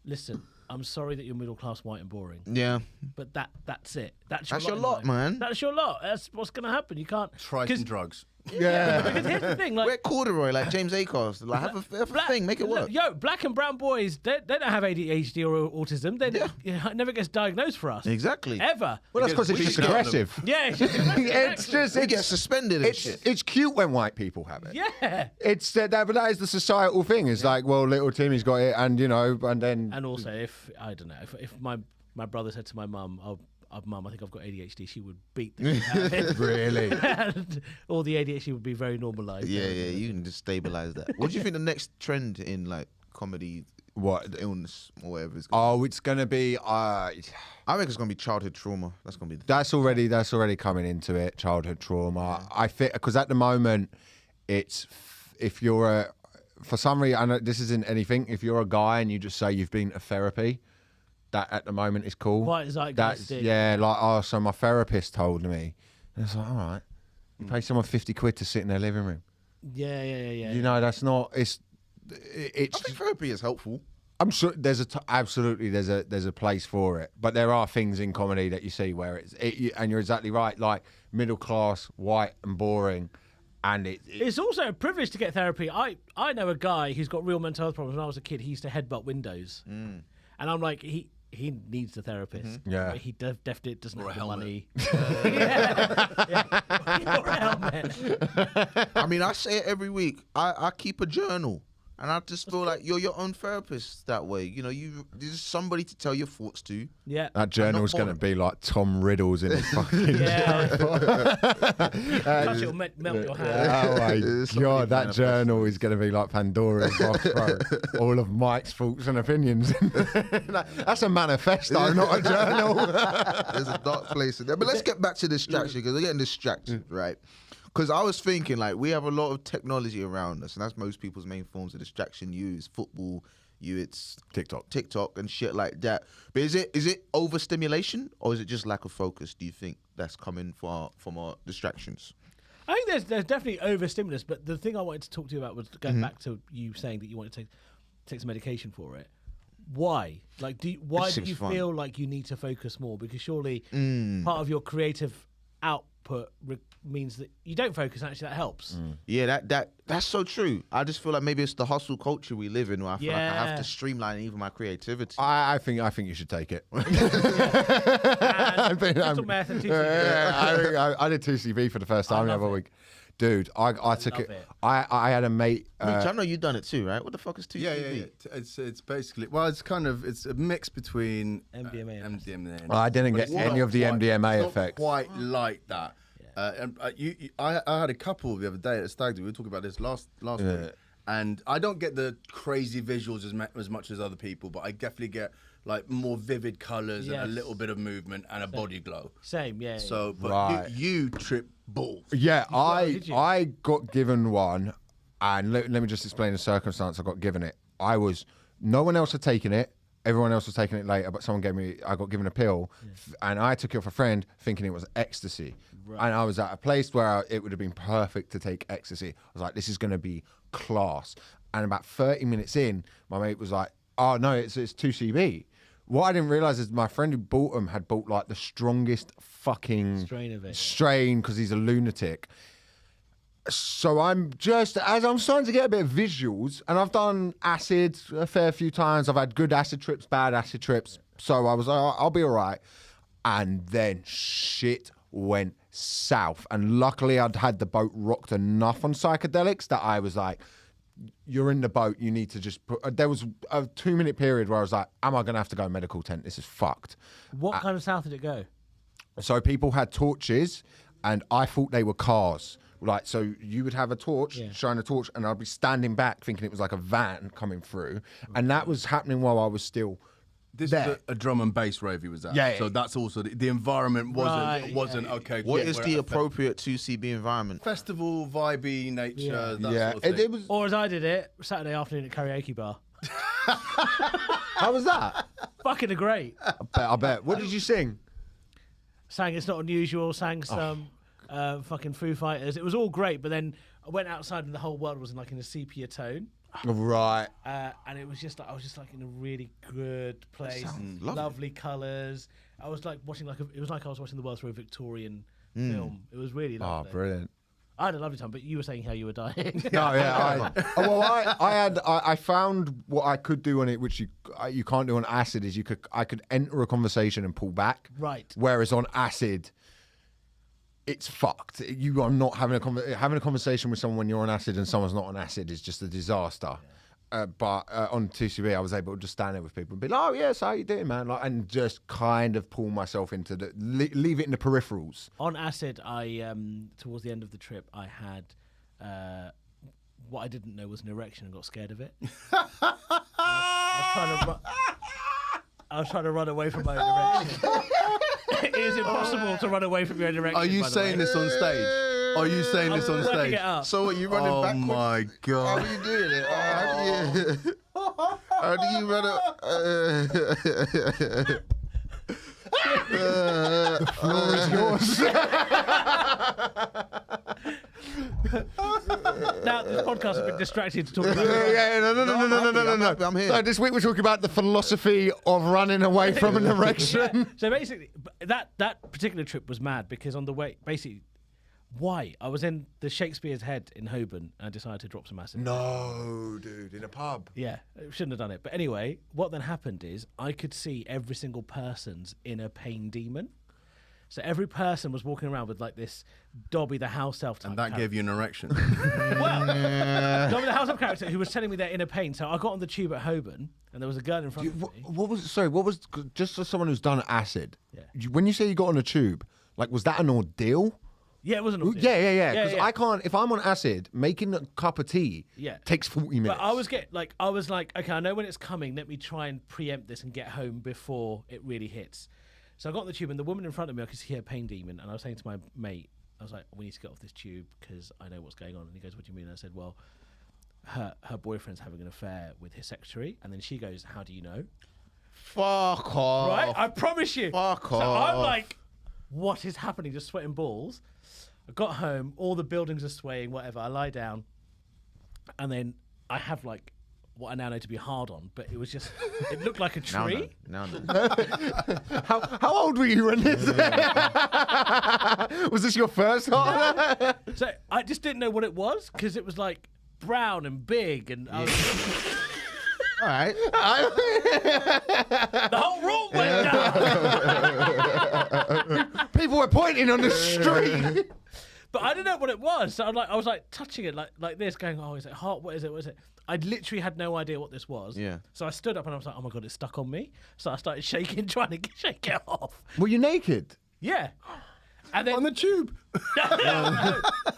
listen, I'm sorry that you're middle class, white, and boring, Yeah. but that's it. That's your in lot, life. man. That's your lot. That's what's going to happen. You can't Try some drugs. Yeah. Because here's the thing, like. Wear corduroy like James Acast. Like, have a thing, make it work. Yo, black and brown boys, they don't have ADHD or autism. It never gets diagnosed for us. Exactly. Ever. Well, that's because it's just aggressive. Yeah, it's just It's just They get suspended and shit. it's cute when white people have it. Yeah. It's but that is the societal thing. It's like, well, little Timmy's got it, and and then. And also, if I don't know, if my brother said to my mum, Mum, I think I've got ADHD, she would beat the shit out of it. Really? And all the ADHD would be very normalised. Yeah, you can just stabilize that. What do you think the next trend in like comedy, What? illness or whatever is? Oh, it's gonna be. I think it's gonna be childhood trauma. That's gonna be. That's already coming into it. Childhood trauma. I think because at the moment, it's if you're for some reason, I know this isn't anything. If you're a guy and you just say you've been to therapy, that at the moment is cool. Quite zeitgeistic. Yeah, like so my therapist told me. And it's like, all right, you pay someone 50 quid to sit in their living room. Yeah. You know, that's not. It's. I think therapy is helpful. I'm sure there's absolutely there's a place for it, but there are things in comedy that you see where and you're exactly right, like middle class, white and boring, and it's also a privilege to get therapy. I know a guy who's got real mental health problems. When I was a kid, he used to headbutt windows, and I'm like, he needs a therapist. Yeah. But he definitely doesn't have the helmet. money. Yeah. Or a helmet. I mean, I say it every week. I keep a journal. And I just feel like you're your own therapist that way. You know, there's somebody to tell your thoughts to. Yeah. that journal's going to be like Tom Riddle's in his fucking. Yeah. Touch it will melt your hand. Oh my It's god, that manifest. journal is going to be like Pandora's box, bro. All of Mike's thoughts and opinions. That's a manifesto, not a journal. There's a dark place in there. But let's get back to distraction because we're getting distracted, right? Because I was thinking, like, we have a lot of technology around us, and that's most people's main forms of distraction. You, it's football. You, it's TikTok and shit like that. But is it overstimulation or is it just lack of focus? Do you think that's coming from our distractions? I think there's definitely overstimulus, but the thing I wanted to talk to you about was going back to you saying that you wanted to take some medication for it. Why? Like, why do you feel like you need to focus more? Because surely part of your creative output means that you don't focus, and actually that helps. Yeah, that's so true. I just feel like maybe it's the hustle culture we live in where I feel like I have to streamline even my creativity. I think you should take it. And crystal meth and TCB. I did 2CV for the first time the other week. Dude, I took it. it. I had a mate. Mitch, I know you've done it too, right? What the fuck is 2CB? Yeah. It's basically it's a mix between MDMA and MDMA. I didn't But get it's any not of the quite- MDMA it's not effects. quite like that. I had a couple the other day at Stag Do. We were talking about this last week, and I don't get the crazy visuals as much as other people, but I definitely get like more vivid colours and a little bit of movement and a body glow. Same, yeah. So, but you trip balls. Yeah, I got given one, and let me just explain the circumstance I got given it. No one else had taken it. Everyone else was taking it later, but I got given a pill, and I took it off a friend thinking it was ecstasy. Right. And I was at a place where it would have been perfect to take ecstasy. I was like, this is going to be class. And about 30 minutes in, my mate was like, oh, no, it's 2CB. What I didn't realise is my friend who bought them had bought like the strongest fucking strain because he's a lunatic. So I'm starting to get a bit of visuals, and I've done acid a fair few times. I've had good acid trips, bad acid trips. So I was like, I'll be all right. And then shit went south. And luckily I'd had the boat rocked enough on psychedelics that I was like, you're in the boat, you need to just put... There was a 2-minute period where I was like, am I going to have to go medical tent? This is fucked. What kind of south did it go? So people had torches, and I thought they were cars. Like, so you would have a torch, shine a torch, and I'd be standing back thinking it was like a van coming through. And that was happening while I was still This there. is a drum and bass rave he was at. Yeah. So that's also, the environment wasn't okay. What is the appropriate 2CB environment? Festival, vibey, nature, that sort of thing. It was... Or as I did it, Saturday afternoon at karaoke bar. How was that? Fucking great. I bet. What did you sing? Sang It's Not Unusual, sang some fucking Foo Fighters. It was all great, but then I went outside and the whole world was in a sepia tone. Right. And it was just like, I was just like in a really good place. Lovely colours. I was like watching it was like I was watching the world through a Victorian film. It was really lovely. Oh, brilliant. I had a lovely time, but you were saying how you were dying. No, yeah. I found what I could do on it, which you can't do on acid, is I could enter a conversation and pull back. Right. Whereas on acid, it's fucked. You are not having a conversation with someone when you're on acid and someone's not on acid is just a disaster. But on 2CB, I was able to just stand there with people and be like, "Oh yes, how you doing, man?" And just kind of pull myself into leave it in the peripherals. On acid, I towards the end of the trip, I had what I didn't know was an erection and got scared of it. I was trying to run away from my own erection. It is impossible to run away from your own erection. Are you saying this on stage? Are you saying this on stage? So what, you running backwards? Oh my God. How are you doing it? How do you run it? The floor is yours. Now, this podcast has been distracted to talk about No. I'm here. So this week we're talking about the philosophy of running away from an erection. So basically, that particular trip was mad because on the way, basically, why? I was in the Shakespeare's Head in Holborn and I decided to drop some acid. No, dude, in a pub. Yeah, I shouldn't have done it. But anyway, what then happened is I could see every single person's inner pain demon. So every person was walking around with like this Dobby the house elf type And that character. gave you an erection. Well, Dobby the house elf character who was telling me their inner pain. So I got on the tube at Holborn and there was a girl in front of me. What was just as someone who's done acid? Yeah. When you say you got on a tube, like was that an ordeal? Yeah, it wasn't. Yeah. Because I can't. If I'm on acid, making a cup of tea takes 40 minutes. But I was like, okay, I know when it's coming. Let me try and preempt this and get home before it really hits. So I got on the tube, and the woman in front of me, I could see her pain demon, and I was saying to my mate, I was like, we need to get off this tube because I know what's going on. And he goes, what do you mean? And I said, well, her boyfriend's having an affair with his secretary. And then she goes, how do you know? Fuck off. Right? I promise you. Fuck so off. I'm like, what is happening? Just sweating balls. I got home, all the buildings are swaying, whatever. I lie down, and then I have like what I now know to be hard on, but it was just, it looked like a tree. No. How old were you when this? Was this your first hard? So I just didn't know what it was because it was like brown and big, and I was, All right. the whole room went down. People were pointing on the street. But I didn't know what it was. So I was like touching it like this, going, oh, is it hot? What is it? What is it? I literally had no idea what this was. Yeah. So I stood up and I was like, oh my God, it's stuck on me. So I started shaking, trying to shake it off. Were you naked? Yeah. And then on the tube.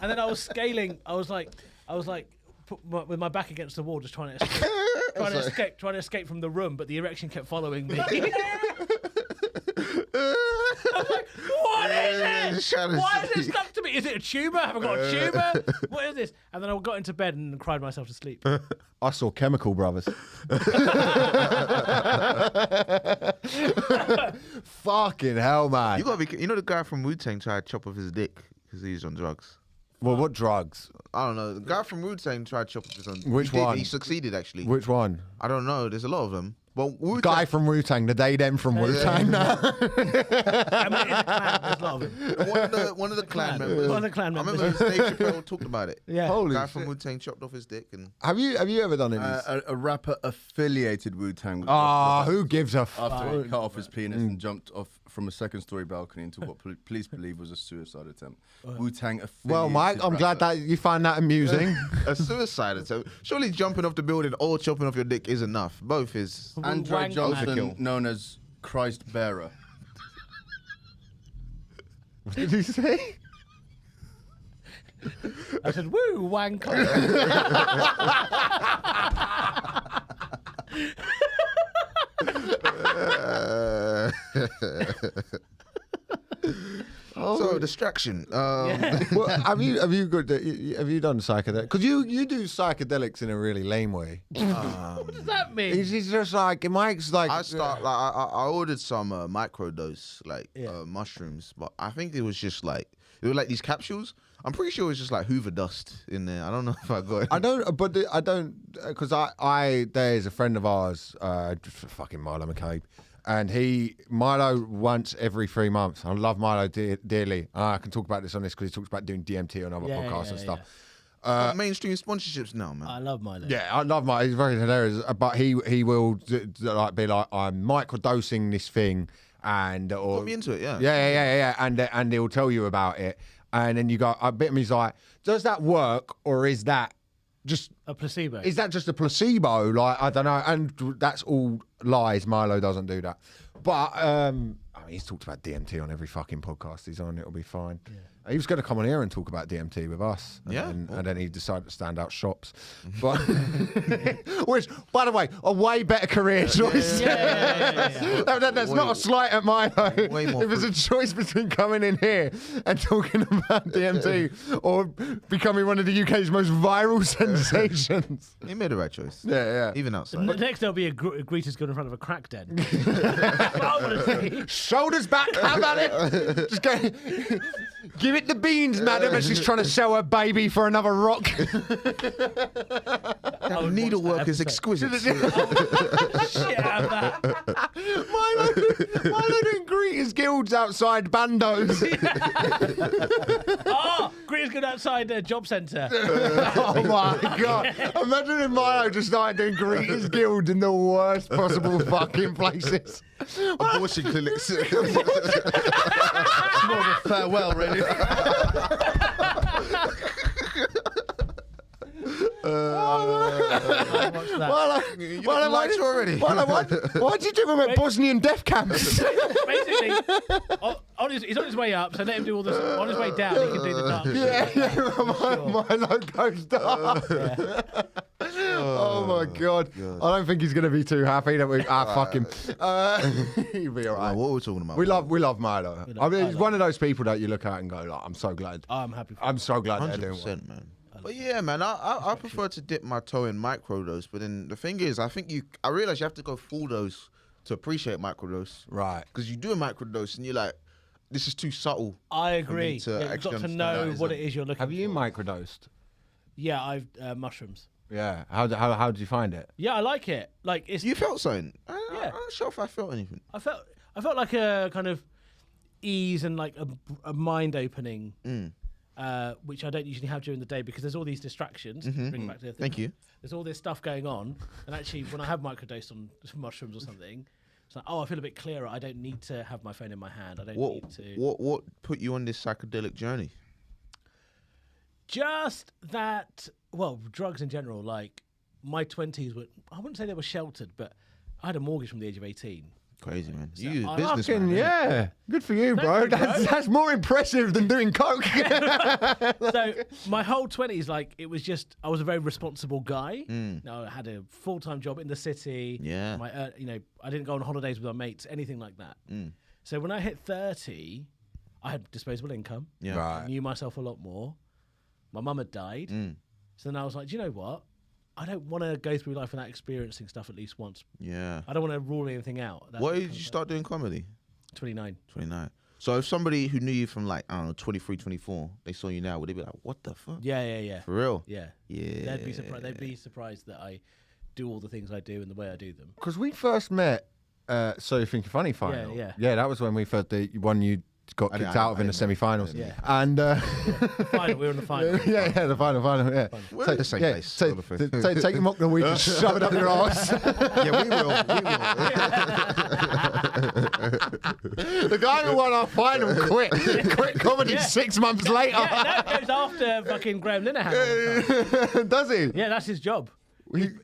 and then I was scaling. I was like, with my back against the wall, just trying to escape, trying to escape from the room, but the erection kept following me. I was like, what is it? Why is it stuck to me? Is it a tumour? Have I got a tumour? What is this? And then I got into bed and cried myself to sleep. I saw Chemical Brothers. Fucking hell, man. You gotta be. You know the guy from Wu-Tang tried to chop off his dick because he's on drugs. Well, what drugs? I don't know. The guy from Wu-Tang tried to chop off his own. Which one? He succeeded actually. Which one? I don't know. There's a lot of them. Well, Guy from Wu-Tang, the they them from Wu-Tang. I mean, it's a clan. There's a lot of them. One of the clan members. One of the clan I members. remember Dave Chappelle talked about it. Yeah. Holy Guy shit. from Wu-Tang chopped off his dick and. Have you ever done any? A rapper affiliated Wu-Tang. Who gives a After he cut off his penis and jumped off from a second-story balcony into what police believe was a suicide attempt. Wu-Tang affiliated. Well, Mike, I'm glad that you find that amusing. A suicide attempt. Surely jumping off the building or chopping off your dick is enough. Both is. Andre Wang Johnson, man. known as Christ Bearer. What did he say? I said, woo, wank. So distraction. Well, have you done psychedelic? Because you do psychedelics in a really lame way. What does that mean? He's just like Mike's like. I ordered some microdose mushrooms, but I think it was just like they were like these capsules. I'm pretty sure it was just like Hoover dust in there. I don't know if I got it. I don't, because there's a friend of ours, fucking Milo McCabe, and Milo once every 3 months. I love Milo dearly. I can talk about this on this because he talks about doing DMT on other podcasts and stuff. Mainstream sponsorships now, man. I love Milo. Yeah, I love Milo. He's very hilarious. But he will be like, I'm microdosing this thing, and or Put me into it, yeah. Yeah, and he'll tell you about it. And then you go, I bet him, he's like, does that work, or is that just A placebo. Is that just a placebo? Like, I don't know. And that's all lies. Milo doesn't do that. But I mean, he's talked about DMT on every fucking podcast he's on. It'll be fine. Yeah. He was going to come on here and talk about DMT with us. And then he decided to stand out shops. But which, by the way, a way better career choice. That's not a slight at Milo. If it's a choice between coming in here and talking about DMT or becoming one of the UK's most viral sensations. He made the right choice. Yeah. Even outside. Next there'll be a greeter's good in front of a crack den. That's what I want to see. Shoulders back, how about it? Just go, give it the beans, madam, as she's trying to sell her baby for another rock. That needlework is exquisite. Shit out of that. Milo doing greeters guilds outside bandos. Greeter's good outside a job centre. Oh my god! Imagine if Milo just started doing greeters guilds in the worst possible fucking places. Abortion clinics. More of a farewell, really. Why'd you do him at Bosnian death camps? Basically, he's on his way up, so let him do all this. On his way down, he can do the dark shit. Milo goes dark. Oh my god. I don't think he's going to be too happy that we fuck him. He'll be all right. What were we talking about? We love Milo. I mean, he's one of those people that you look at and go, like, I'm so glad. I'm happy for I'm so glad they're doing well. 100%, man. But yeah, man, I prefer to dip my toe in microdose. But then the thing is, I realize you have to go full dose to appreciate microdose. Right. Because you do a microdose and you're like, this is too subtle. I agree. to You've actually got to understand know that, what it is you're looking for. Have you microdosed? Yeah, I've mushrooms. Yeah. How did you find it? Yeah, I like it. Like it's. You felt something? I'm Yeah. not sure if I felt anything. I felt like a kind of ease and like a mind opening. Which I don't usually have during the day because there's all these distractions. Bring it back to the thing. Thank you. There's all this stuff going on, and actually, when I have microdosed on mushrooms or something, it's like, I feel a bit clearer. I don't need to have my phone in my hand. I don't need to. What put you on this psychedelic journey? Just that. Well, drugs in general. Like my 20s were. I wouldn't say they were sheltered, but I had a mortgage from the age of 18. Crazy, man. So You I- businessman. Yeah, good for you, bro. you, bro. That's more impressive than doing coke. So my whole 20s, like, it was just, I was a very responsible guy. I had a full-time job in the city. Yeah. My, I didn't go on holidays with my mates, anything like that. So when I hit 30, I had disposable income. Yeah. Right. I knew myself a lot more. My mum had died. So then I was like, do you know what? I don't want to go through life without experiencing stuff at least once. Yeah. I don't want to rule anything out. That's What age did you start doing comedy? 29. 29. So if somebody who knew you from like, I don't know, 23, 24, they saw you now, would they be like, what the fuck? Yeah. For real? Yeah. Yeah. They'd be surprised. They'd be surprised that I do all the things I do and the way I do them. Because we first met, So You Think You're Funny final. Yeah. Yeah, that was when we first, the one you got kicked out of in the semi-finals. Yeah. And The final, we were in the final. yeah, the final, yeah. We're in the same place. Take your mock the week and shove it up your ass. Yeah, we will. The guy who won our final quit comedy 6 months later. Yeah, that goes after fucking Graham Linehan. Does he? Yeah, that's his job.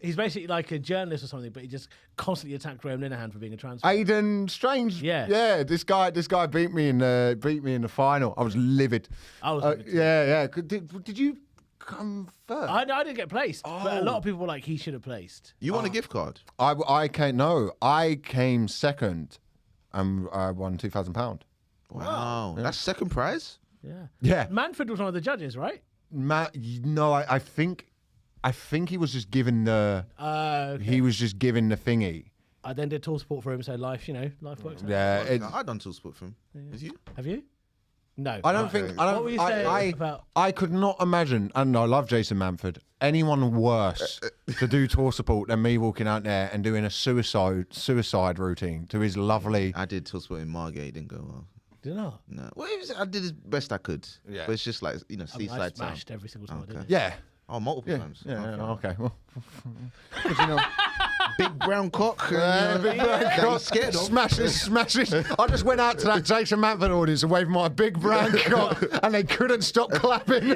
He's basically like a journalist or something, but he just constantly attacked Graham Linehan for being a trans. Aidan Strange. Yeah. This guy beat me in the final. I was livid. I was livid too. Yeah. Did you come first? I didn't get placed, but a lot of people were like, he should have placed. You want a gift card? I came second, and I won £2,000. Wow. That's second prize? Yeah. Yeah. Manford was one of the judges, right? No, I think he was just given the. Okay. He was just given the thingy. I then did tour support for him, so life works out. Yeah. I done tool sport for him. Did you? Have you? No. I don't think. What were you saying about? I could not imagine, and I love Jason Manford, anyone worse to do tour support than me walking out there and doing a suicide routine to his lovely. I did tool sport in Margate. It didn't go well. Did I? No. Well, I did as best I could. Yeah. But it's just like, I seaside town. smashed every single time I did it. Yeah. Oh, multiple times. Yeah. Okay. Well, Big brown cock. big brown cock. Scared of. Smashes. I just went out to that Jason Manford audience and waved my big brown cock, and they couldn't stop clapping.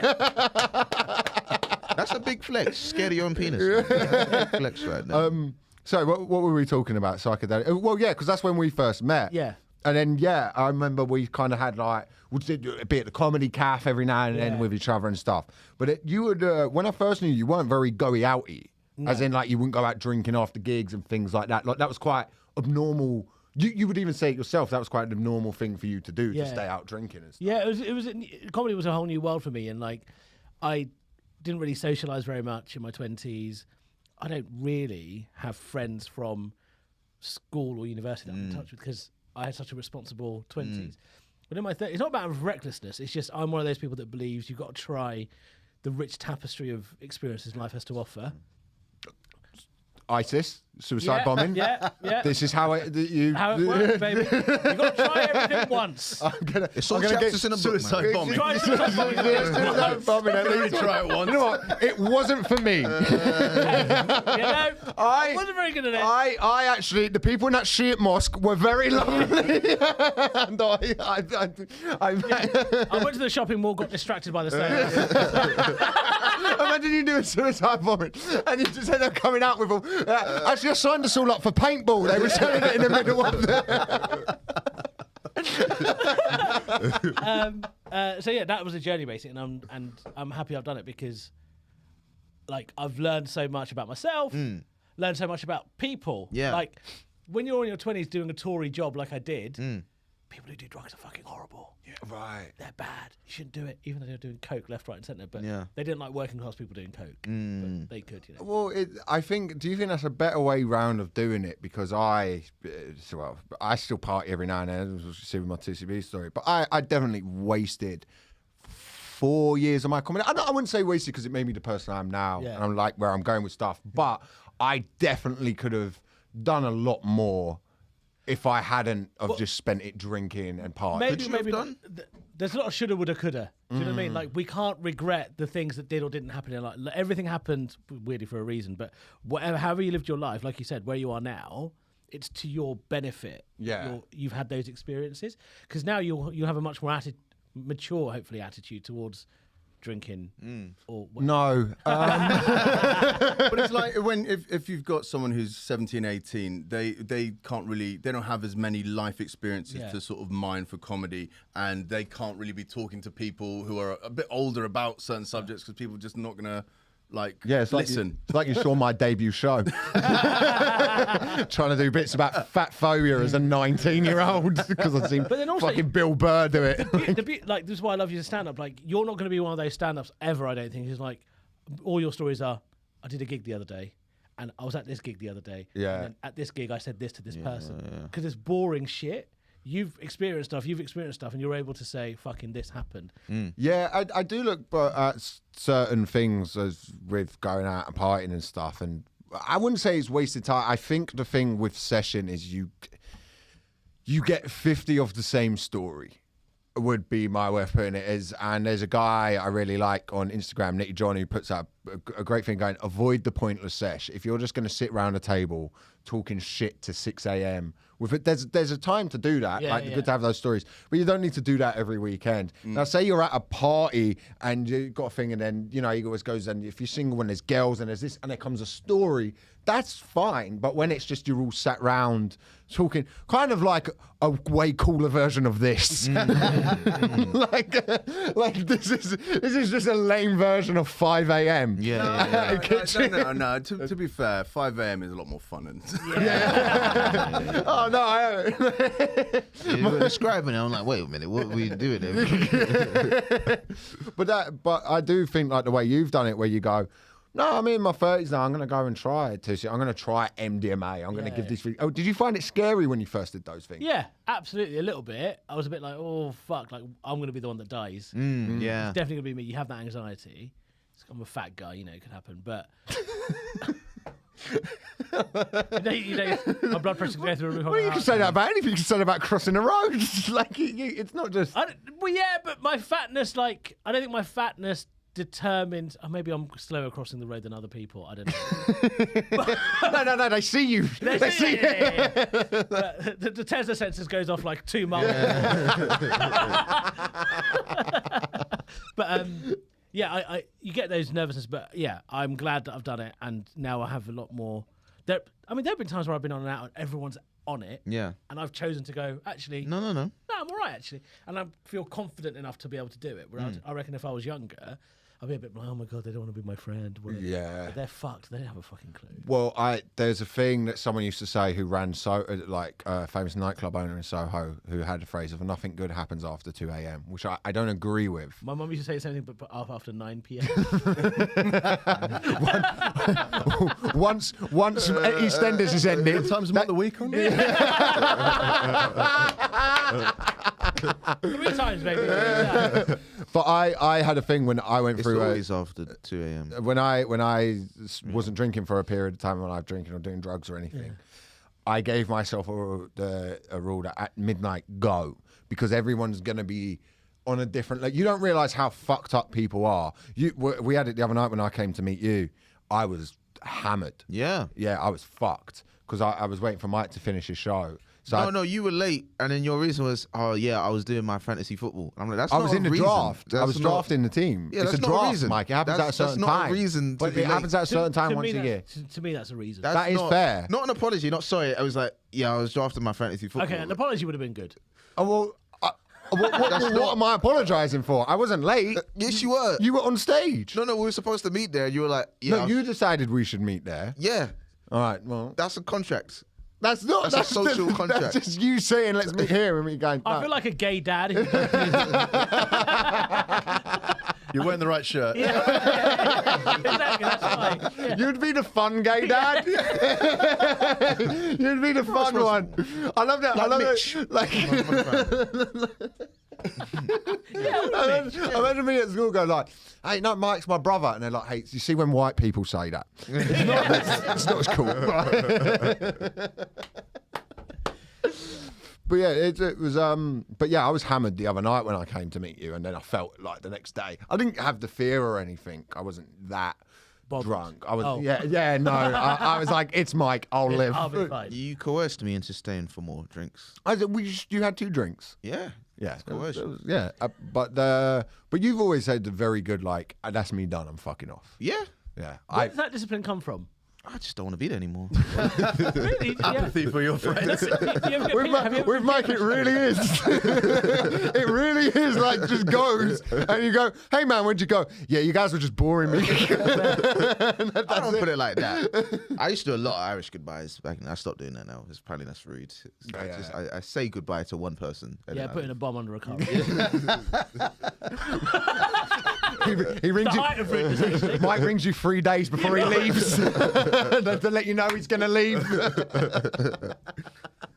That's a big flex. Scared of your own penis. Big flex right now. So what were we talking about? Psychedelic. Well, yeah, because that's when we first met. Yeah. And then, yeah, I remember we kind of had like, we did a bit of the comedy calf every now and then with each other and stuff. But you would, when I first knew you, weren't very go-outy. No. As in, like, you wouldn't go out drinking after gigs and things like that. Like, that was quite abnormal. You would even say it yourself, that was quite an abnormal thing for you to do, to stay out drinking and stuff. Yeah, comedy was a whole new world for me. And, like, I didn't really socialise very much in my 20s. I don't really have friends from school or university that I'm in touch with because I had such a responsible 20s. But in my 30s, it's not about recklessness. It's just I'm one of those people that believes you've got to try the rich tapestry of experiences life has to offer. ISIS, suicide bombing. Yeah. This is how How it works, baby. You've got to try everything once. It's all chapters in a book, Suicide bombing. Try suicide bombing once. Try it once. You know what? It wasn't for me. I wasn't very good at it. I actually, the people in that Shiite mosque were very lovely. And I went to the shopping mall, got distracted by the sale. imagine you doing suicide bombing and you just end up coming out with all. Actually, I signed us all up for paintball. They were selling it in the middle of the. So yeah, that was a journey basically, and I'm happy I've done it because, like, I've learned so much about myself, learned so much about people. Yeah. Like, when you're in your 20s doing a Tory job like I did, people who do drugs are fucking horrible. Yeah, right. They're bad. You shouldn't do it, even though they're doing coke left, right, and centre. But Yeah. they didn't like working class people doing coke. But they could, you know. Well, I think. Do you think that's a better way round of doing it? Because I still party every now and then. As you see with my TCB story, but I definitely wasted 4 years of my comedy. I wouldn't say wasted because it made me the person I am now, Yeah. and I'm like where I'm going with stuff. But I definitely could have done a lot more if I hadn't have just spent it drinking and partying. Maybe not. There's a lot of shoulda, woulda, coulda. Do you know what I mean? Like, we can't regret the things that did or didn't happen in life. Like, everything happened weirdly for a reason, but however you lived your life, like you said, where you are now, it's to your benefit. Yeah. You've had those experiences because now you have a much more mature, hopefully, attitude towards drinking? Or No. But it's like if you've got someone who's 17, 18, they don't have as many life experiences to sort of mine for comedy, and they can't really be talking to people who are a bit older about certain subjects because people are just not gonna it's listen. It's like you saw my debut show. Trying to do bits about fat phobia as a 19-year-old because I've seen fucking Bill Burr do it. Like, this is why I love you to stand up. Like, you're not going to be one of those stand ups ever, I don't think. It's like, all your stories are, I did a gig the other day, and I was at this gig the other day. Yeah. And then at this gig, I said this to this person. Because it's boring shit. You've experienced stuff, and you're able to say, fucking this happened. Yeah, I do look at certain things as with going out and partying and stuff, and I wouldn't say it's wasted time. I think the thing with session is you get 50 of the same story, would be my way of putting it. And there's a guy I really like on Instagram, Nicky John, who puts out a great thing going, avoid the pointless sesh. If you're just going to sit around a table talking shit to 6 a.m. with it, there's a time to do that. Good to have those stories, but you don't need to do that every weekend. Now, say you're at a party and you've got a thing, and then he always goes, and if you're single when there's girls and there's this, and there comes a story, that's fine. But when it's just you're all sat round talking, kind of like a way cooler version of this, like this is just a lame version of 5 a.m. No. To be fair, 5 a.m. is a lot more fun. Oh no! You were describing it. I'm like, wait a minute, what are we doing there? But I do think like the way you've done it, where you go, no, I'm in my 30s now. I'm going to go and try it. I'm going to try MDMA. I'm going to give this. Oh, did you find it scary when you first did those things? Yeah, absolutely, a little bit. I was a bit like, oh fuck, like I'm going to be the one that dies. Yeah, it's definitely going to be me. You have that anxiety. I'm a fat guy, it could happen, but. My blood pressure can go through the roof. Well, you can say that about anything. You can say that about crossing the road. It's not just. But my fatness, I don't think my fatness determines. Maybe I'm slower crossing the road than other people. I don't know. No. They see you. They see you. The Tesla sensors goes off like 2 miles. But you get those nervousness, but yeah, I'm glad that I've done it, and now I have a lot more. There have been times where I've been on and out, and everyone's on it, and I've chosen to go, actually, no, I'm all right, actually, and I feel confident enough to be able to do it. Whereas I reckon if I was younger, I'd be a bit like, oh my god, they don't want to be my friend. Yeah, but they're fucked. They don't have a fucking clue. Well, there's a thing that someone used to say who ran a famous nightclub owner in Soho, who had a phrase of "nothing good happens after 2 a.m," which I don't agree with. My mum used to say something, but after 9 p.m. once EastEnders is ended. What time's the week on? 3 times, maybe. But I had a thing when I went through. It's always after 2 a.m. When I wasn't drinking for a period of time, when I was drinking or doing drugs or anything, I gave myself a rule that at midnight go, because everyone's gonna be on a different. Like, you don't realize how fucked up people are. We had it the other night when I came to meet you. I was hammered. Yeah, I was fucked because I was waiting for Mike to finish his show. So no, you were late, and then your reason was, oh yeah, I was doing my fantasy football. I'm like, that's I not was a in the reason. draft. That's I was drafting the team. Yeah, it's that's a not draft, a reason. Mike. It happens at a certain that's not time. a reason to but be it late. happens at a certain time once a year. To me, that's a reason. That is fair. Not an apology. Not sorry. I was like, yeah, I was drafting my fantasy football. Okay, an apology would have been good. Oh, well, what am I apologising for? I wasn't late. Yes, you were. You were on stage. No, we were supposed to meet there. You were like, yeah. No, you decided we should meet there. Yeah. All right, well. That's a contract. That's a social contract. That's just you saying, let's meet here, and me going, no. I feel like a gay dad. You're wearing the right shirt. Yeah, exactly, that's fine. Yeah. You'd be the fun gay dad. You'd be the fun one. I love that. I love it. I imagine me at school going like, hey, no, Mike's my brother. And they're like, hey, you see when white people say that? It's not as cool. But yeah, it was. But yeah, I was hammered the other night when I came to meet you, and then I felt like the next day. I didn't have the fear or anything. I wasn't that drunk. I was. Oh. Yeah. No, I was like, it's Mike. I'll live. I'll be fine. You coerced me into staying for more drinks. I said, you had 2 drinks. Yeah. Yeah, coercion. Yeah, but you've always said the very good, like, that's me done. I'm fucking off. Yeah. Yeah, Where does that discipline come from? I just don't want to be there anymore. Really? Apathy for your friends. With Mike, it really is. It really is like just goes, and you go, "Hey man, where'd you go? Yeah, you guys were just boring me." I don't put it like that. I used to do a lot of Irish goodbyes back then. I stopped doing that now. Apparently that's rude. I say goodbye to one person. Yeah, putting a bomb under a car. He rings you. Mike rings you 3 days before he leaves to let you know he's going to leave.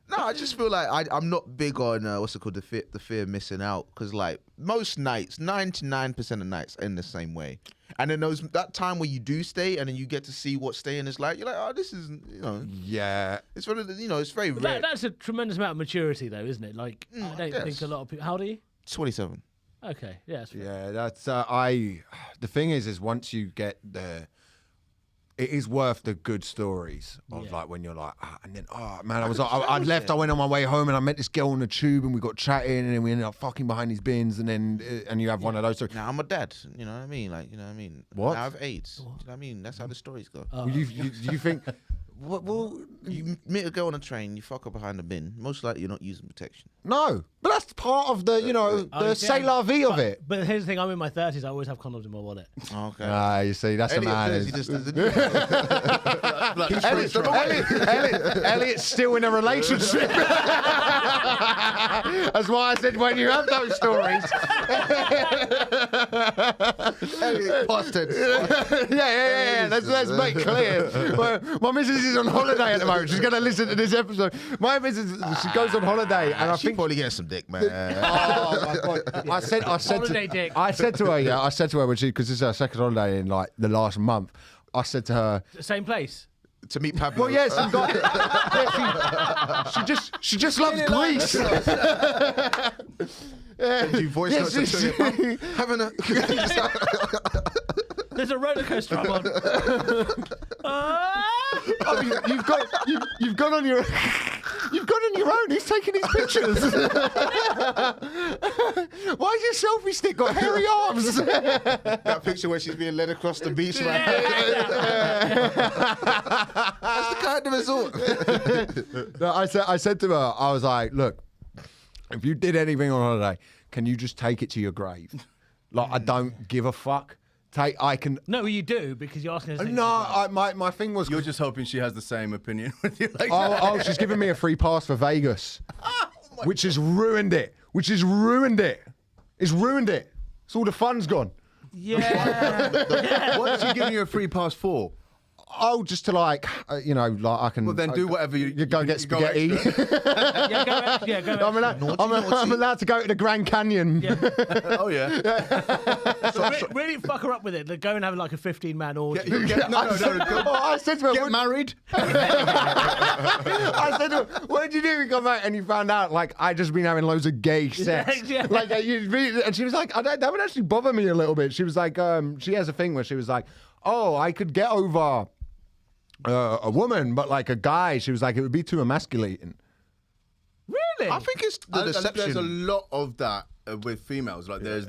No, I just feel like I'm not big on what's it called, the fear of missing out, because like most nights, 99% of nights end the same way. And then that time where you do stay and then you get to see what staying is like, you're like, oh, this is, Yeah, it's one of the, it's very rare. That's a tremendous amount of maturity, though, isn't it? Like, I don't think a lot of people. How old are you? 27. Okay, yeah, that's fair. Yeah, that's the thing is once you get there, it is worth the good stories of like when you're like, and then man, I left, I went on my way home and I met this girl on the tube and we got chatting and then we ended up fucking behind these bins and then and you have one of those stories. Now I'm a dad, you know what I mean? Like, you know what I mean? What? Now I have AIDS. You know what I mean? That's how the stories go. Well, you think what? Well, You meet a girl on a train, you fuck her behind a bin. Most likely you're not using protection. no, but that's part of the the c'est la vie of it. But here's the thing: I'm in my 30s. I always have condoms in my wallet. Okay. You see, that's Elliot a man. says he just doesn't. Elliot's still in a relationship. That's why I said when you have those stories. Past tense. Yeah. Let's make clear. My missus is on holiday at the moment. She's going to listen to this episode. My missus, she goes on holiday, and I She think. probably getting some dick, man. Oh my god! I said Holiday dick. I said to her when because this is her second holiday in like the last month. I said to her, Same place. To meet Pablo. well, yes, she just loves Greece. Did you voice notes to your mum? Having a. There's a roller coaster I'm on. I mean, you've gone on your own. He's taking these pictures. Why's your selfie stick got hairy arms? That picture where she's being led across the beach, right? That's the kind of resort. No, I said to her, I was like, look, if you did anything on holiday, can you just take it to your grave? Like, I don't give a fuck. No, you do, because you're asking us. No, my thing was. You're just hoping she has the same opinion with you. Like She's giving me a free pass for Vegas, which has ruined it. It's ruined it. So all the fun's gone. Yeah. What is she giving you a free pass for? Oh, just to like I can. Well, then do whatever you go get spaghetti. Go I'm allowed to go to the Grand Canyon. Yeah. Oh yeah. So really fuck her up with it. Go and have like a 15-man orgy. I said to her, get married. I said to her, what did you do? We got back and you found out like I just been having loads of gay sex. Yeah. Like and she was like, that would actually bother me a little bit. She was like, she has a thing where she was like, oh, I could get over a woman, but like a guy, she was like, it would be too emasculating. Really? I think it's the deception. There's a lot of that with females. Like there's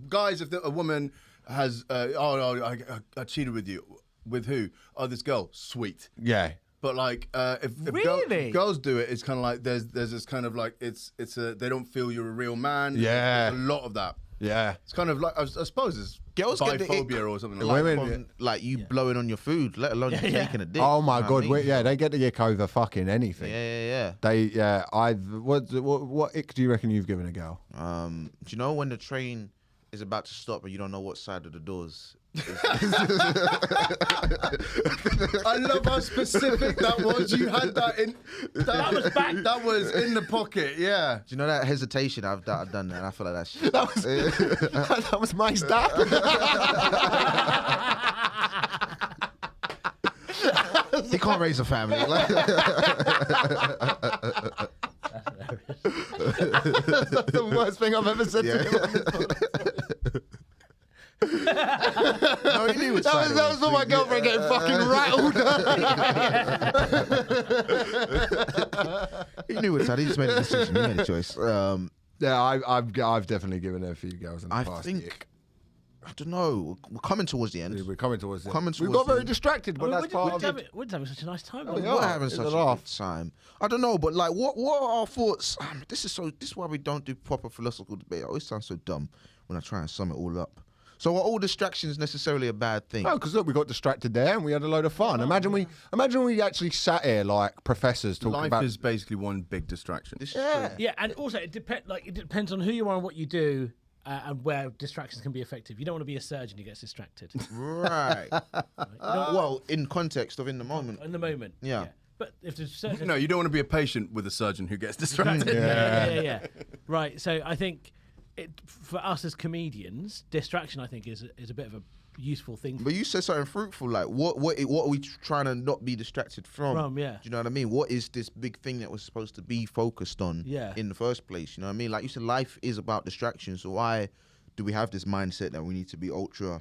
guys, if a woman has, I cheated with you. With who? Oh, this girl. Sweet. Yeah. But like, if girls do it, it's kind of like there's this kind of like they don't feel you're a real man. Yeah. There's a lot of that. Yeah. It's kind of like I suppose it's Girls get the biphobia ick, or something like like from, like you blowing on your food, let alone you taking a dick. Oh my god, you know what I mean? they get the ick over fucking anything. Yeah. What ick do you reckon you've given a girl? Do you know when the train is about to stop and you don't know what side of the doors? I love how specific that was. You had that in. That was back. That was in the pocket. Yeah. Do you know that hesitation I've done that? And I feel like that's shit. That was my stop. He can't raise a family. That's the worst thing I've ever said to him. No, he knew that was for my girlfriend getting fucking rattled. He knew what side. He just made a decision. He made a choice. Yeah, I've definitely given her a few girls in the past. I don't know. We're coming towards the end. Yeah, we're coming towards the end. We got very distracted, but that's part of it. We're having such a nice time. We're having such a good time. I don't know, but like, what are our thoughts? This is why we don't do proper philosophical debate. I always sound so dumb when I try and sum it all up. So are all distractions necessarily a bad thing? No, because look, we got distracted there and we had a load of fun. Imagine we actually sat here like professors talking about. Life is basically one big distraction. Yeah, and also it depends on who you are and what you do. And where distractions can be effective. You don't want to be a surgeon who gets distracted. Right. Well, in context of in the moment. In the moment. Yeah. But if the surgeon... No, you don't want to be a patient with a surgeon who gets distracted. Yeah. Right, so I think for us as comedians, distraction, I think, is a bit of a useful thing. But you said something fruitful, like what are we trying to not be distracted from? Yeah. Do you know what I mean? What is this big thing that we're supposed to be focused on in the first place? You know what I mean? Like you said, life is about distraction. So why do we have this mindset that we need to be ultra?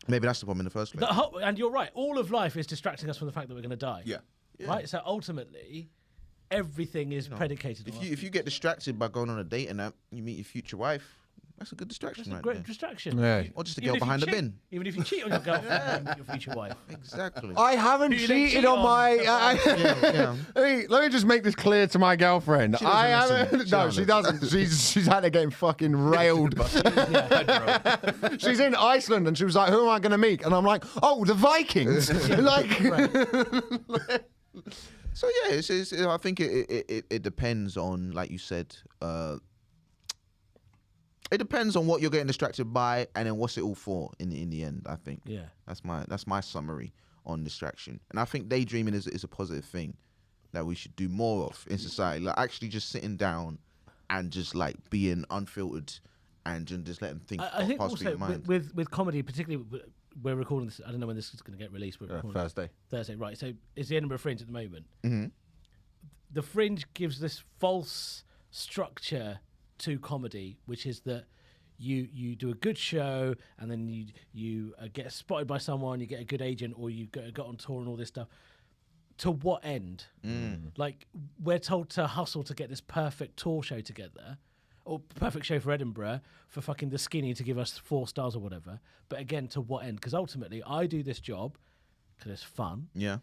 Maybe that's the problem in the first place. And you're right. All of life is distracting us from the fact that we're going to die. Yeah. Right. So ultimately, everything is predicated. If you get distracted by going on a date and that you meet your future wife. That's a good distraction, That's right a great there. distraction. Yeah. Or just a girl behind the bin. Even if you cheat on your girlfriend and your future wife. Exactly. I haven't cheated on my. Let me just make this clear to my girlfriend. I haven't. No, she doesn't. She's out there getting fucking railed. She's in Iceland and she was like, "Who am I going to meet?" And I'm like, "Oh, the Vikings." So yeah, I think it depends on, like you said. It depends on what you're getting distracted by, and then what's it all for in the end. I think. Yeah. That's my summary on distraction, and I think daydreaming is a positive thing that we should do more of in society. Like actually just sitting down and just like being unfiltered and just letting things I think pass through your also mind. with comedy, particularly, we're recording this. I don't know when this is going to get released. Thursday, right? So it's the Edinburgh Fringe at the moment. Mm-hmm. The Fringe gives this false structure to comedy, which is that you do a good show and then you get spotted by someone, you get a good agent, or you go on tour and all this stuff. To what end? Like, we're told to hustle to get this perfect tour show together, or perfect show for Edinburgh, for fucking the Skinny to give us 4 stars or whatever. But again, to what end? Because ultimately, I do this job because it's fun. Yeah.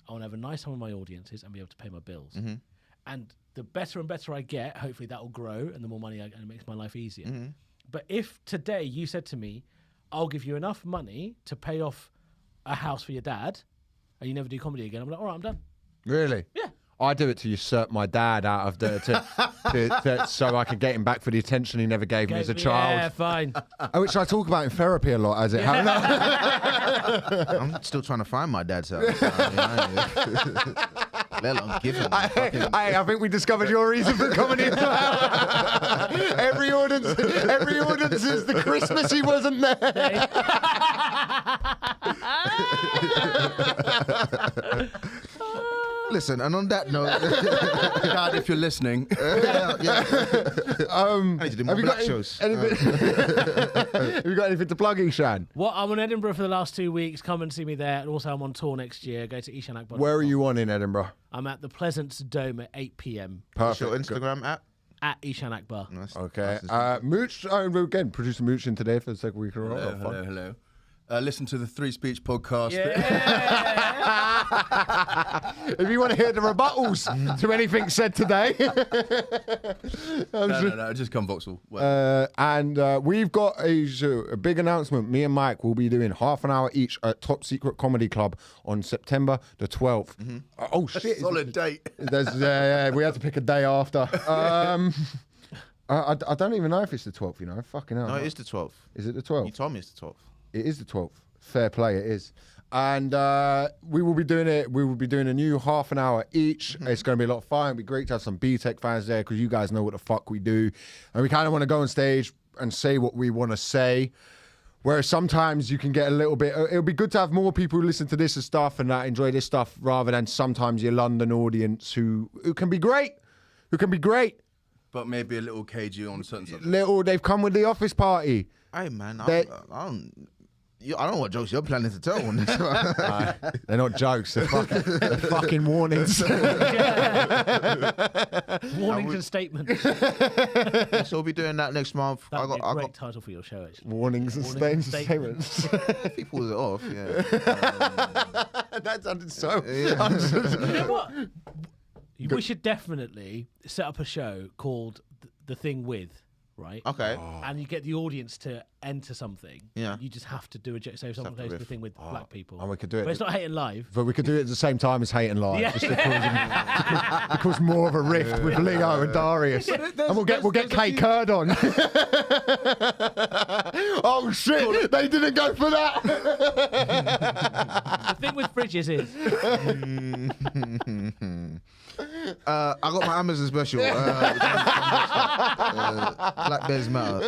I want to have a nice time with my audiences and be able to pay my bills. Mm-hmm. And the better and better I get, hopefully that will grow, and the more money and it makes my life easier. Mm-hmm. But if today you said to me, I'll give you enough money to pay off a house for your dad, and you never do comedy again, I'm like, all right, I'm done. Really? Yeah. I do it to usurp my dad out of so I can get him back for the attention he never gave me as a child. Yeah, fine. Which I talk about in therapy a lot, as it happens. I'm still trying to find my dad's house. Let alone give him. I think we discovered your reason for comedy as well. Every audience is the Christmas he wasn't there. Listen, and on that note, Dad, if you're listening, I need to do more black shows. Have you got anything to plug, Eshaan? Well, I'm in Edinburgh for the last 2 weeks. Come and see me there. And also, I'm on tour next year. Go to Eshaan Akbar. Where are you on in Edinburgh? I'm at the Pleasance Dome at 8 p.m. What's your Instagram at? At Eshaan Akbar. Nice. Okay. Mooch, again, producer Mooch in today for the second week in a row. hello. Listen to the Three Speech podcast. Yeah. If you want to hear the rebuttals to anything said today. No, just come Vauxhall. And we've got a big announcement. Me and Mike will be doing half an hour each at Top Secret Comedy Club on September the 12th. Mm-hmm. Oh, shit. Solid date. We had to pick a day after. I don't even know if it's the 12th, you know. Fucking hell. No, it is the 12th. Is it the 12th? You told me it's the 12th. It is the 12th. Fair play, it is. And we will be doing it. We will be doing a new half an hour each. Mm-hmm. It's going to be a lot of fun. It'll be great to have some Btec fans there because you guys know what the fuck we do. And we kind of want to go on stage and say what we want to say. Whereas sometimes you can get a little bit... It'll be good to have more people who listen to this and stuff and that enjoy this stuff rather than sometimes your London audience who can be great. But maybe a little cagey on certain stuff. They've come with the office party. Hey, man, I don't know what jokes you're planning to tell on this one. They're not jokes. They're fucking warnings. Warnings and statements. So we'll be doing that next month. That would be a great title for your show, actually. Warnings and statements. If he pulls it off, yeah. That sounded so. Yeah. You know what? We should definitely set up a show called The Thing With, right? Okay. And you get the audience to enter something. Yeah. You just have to do a joke. So someone goes to The Thing With black people. And we could do it. But it's not Hating Live. But we could do it at the same time as Hating Live, Yeah. just to cause more of a rift with Leo and Darius, and we'll get Kate Kurd on. Oh shit! They didn't go for that. The thing with Bridges is I got my Amazon special. Black Bears Matter on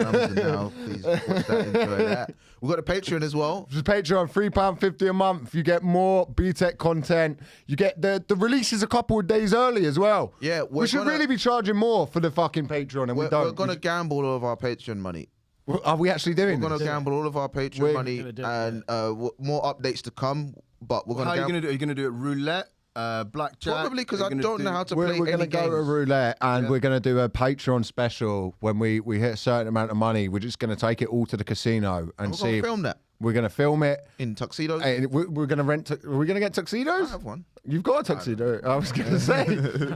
Amazon now. Please watch that, enjoy that. We've got a Patreon as well. Just Patreon, £3.50 a month. You get more Btec content. You get the releases a couple of days early as well. Yeah, we should really be charging more for the fucking Patreon, and we don't. We're gonna gamble all of our Patreon money. Are we actually doing? We're gonna gamble all of our Patreon money, and more updates to come. But we're gonna. How are you gonna do it? Are you gonna do it roulette? Blackjack? Probably because I don't know how to play. We're going to go to roulette, and we're going to do a Patreon special when we hit a certain amount of money. We're just going to take it all to the casino and see. We're going to film that. We're going to film it in tuxedos. We're going to rent. Are we going to get tuxedos? I have one. You've got a tuxedo. I was going to say.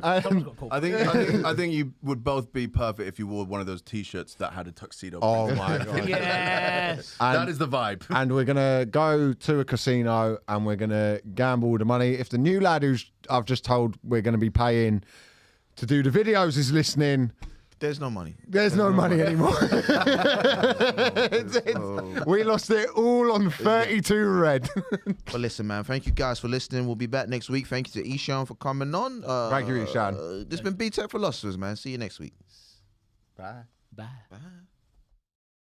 I think you would both be perfect if you wore one of those T-shirts that had a tuxedo. Oh my god! yes, that is the vibe. And we're gonna go to a casino and we're gonna gamble the money. If the new lad who's I've just told we're gonna be paying to do the videos is listening. There's no money. There's no money anymore. We lost it all on 32 red. But listen, man, thank you guys for listening. We'll be back next week. Thank you to Eshaan for coming on. Thank you, Eshaan. This has been Btec Philosophers, man. See you next week. Bye. Bye. Bye.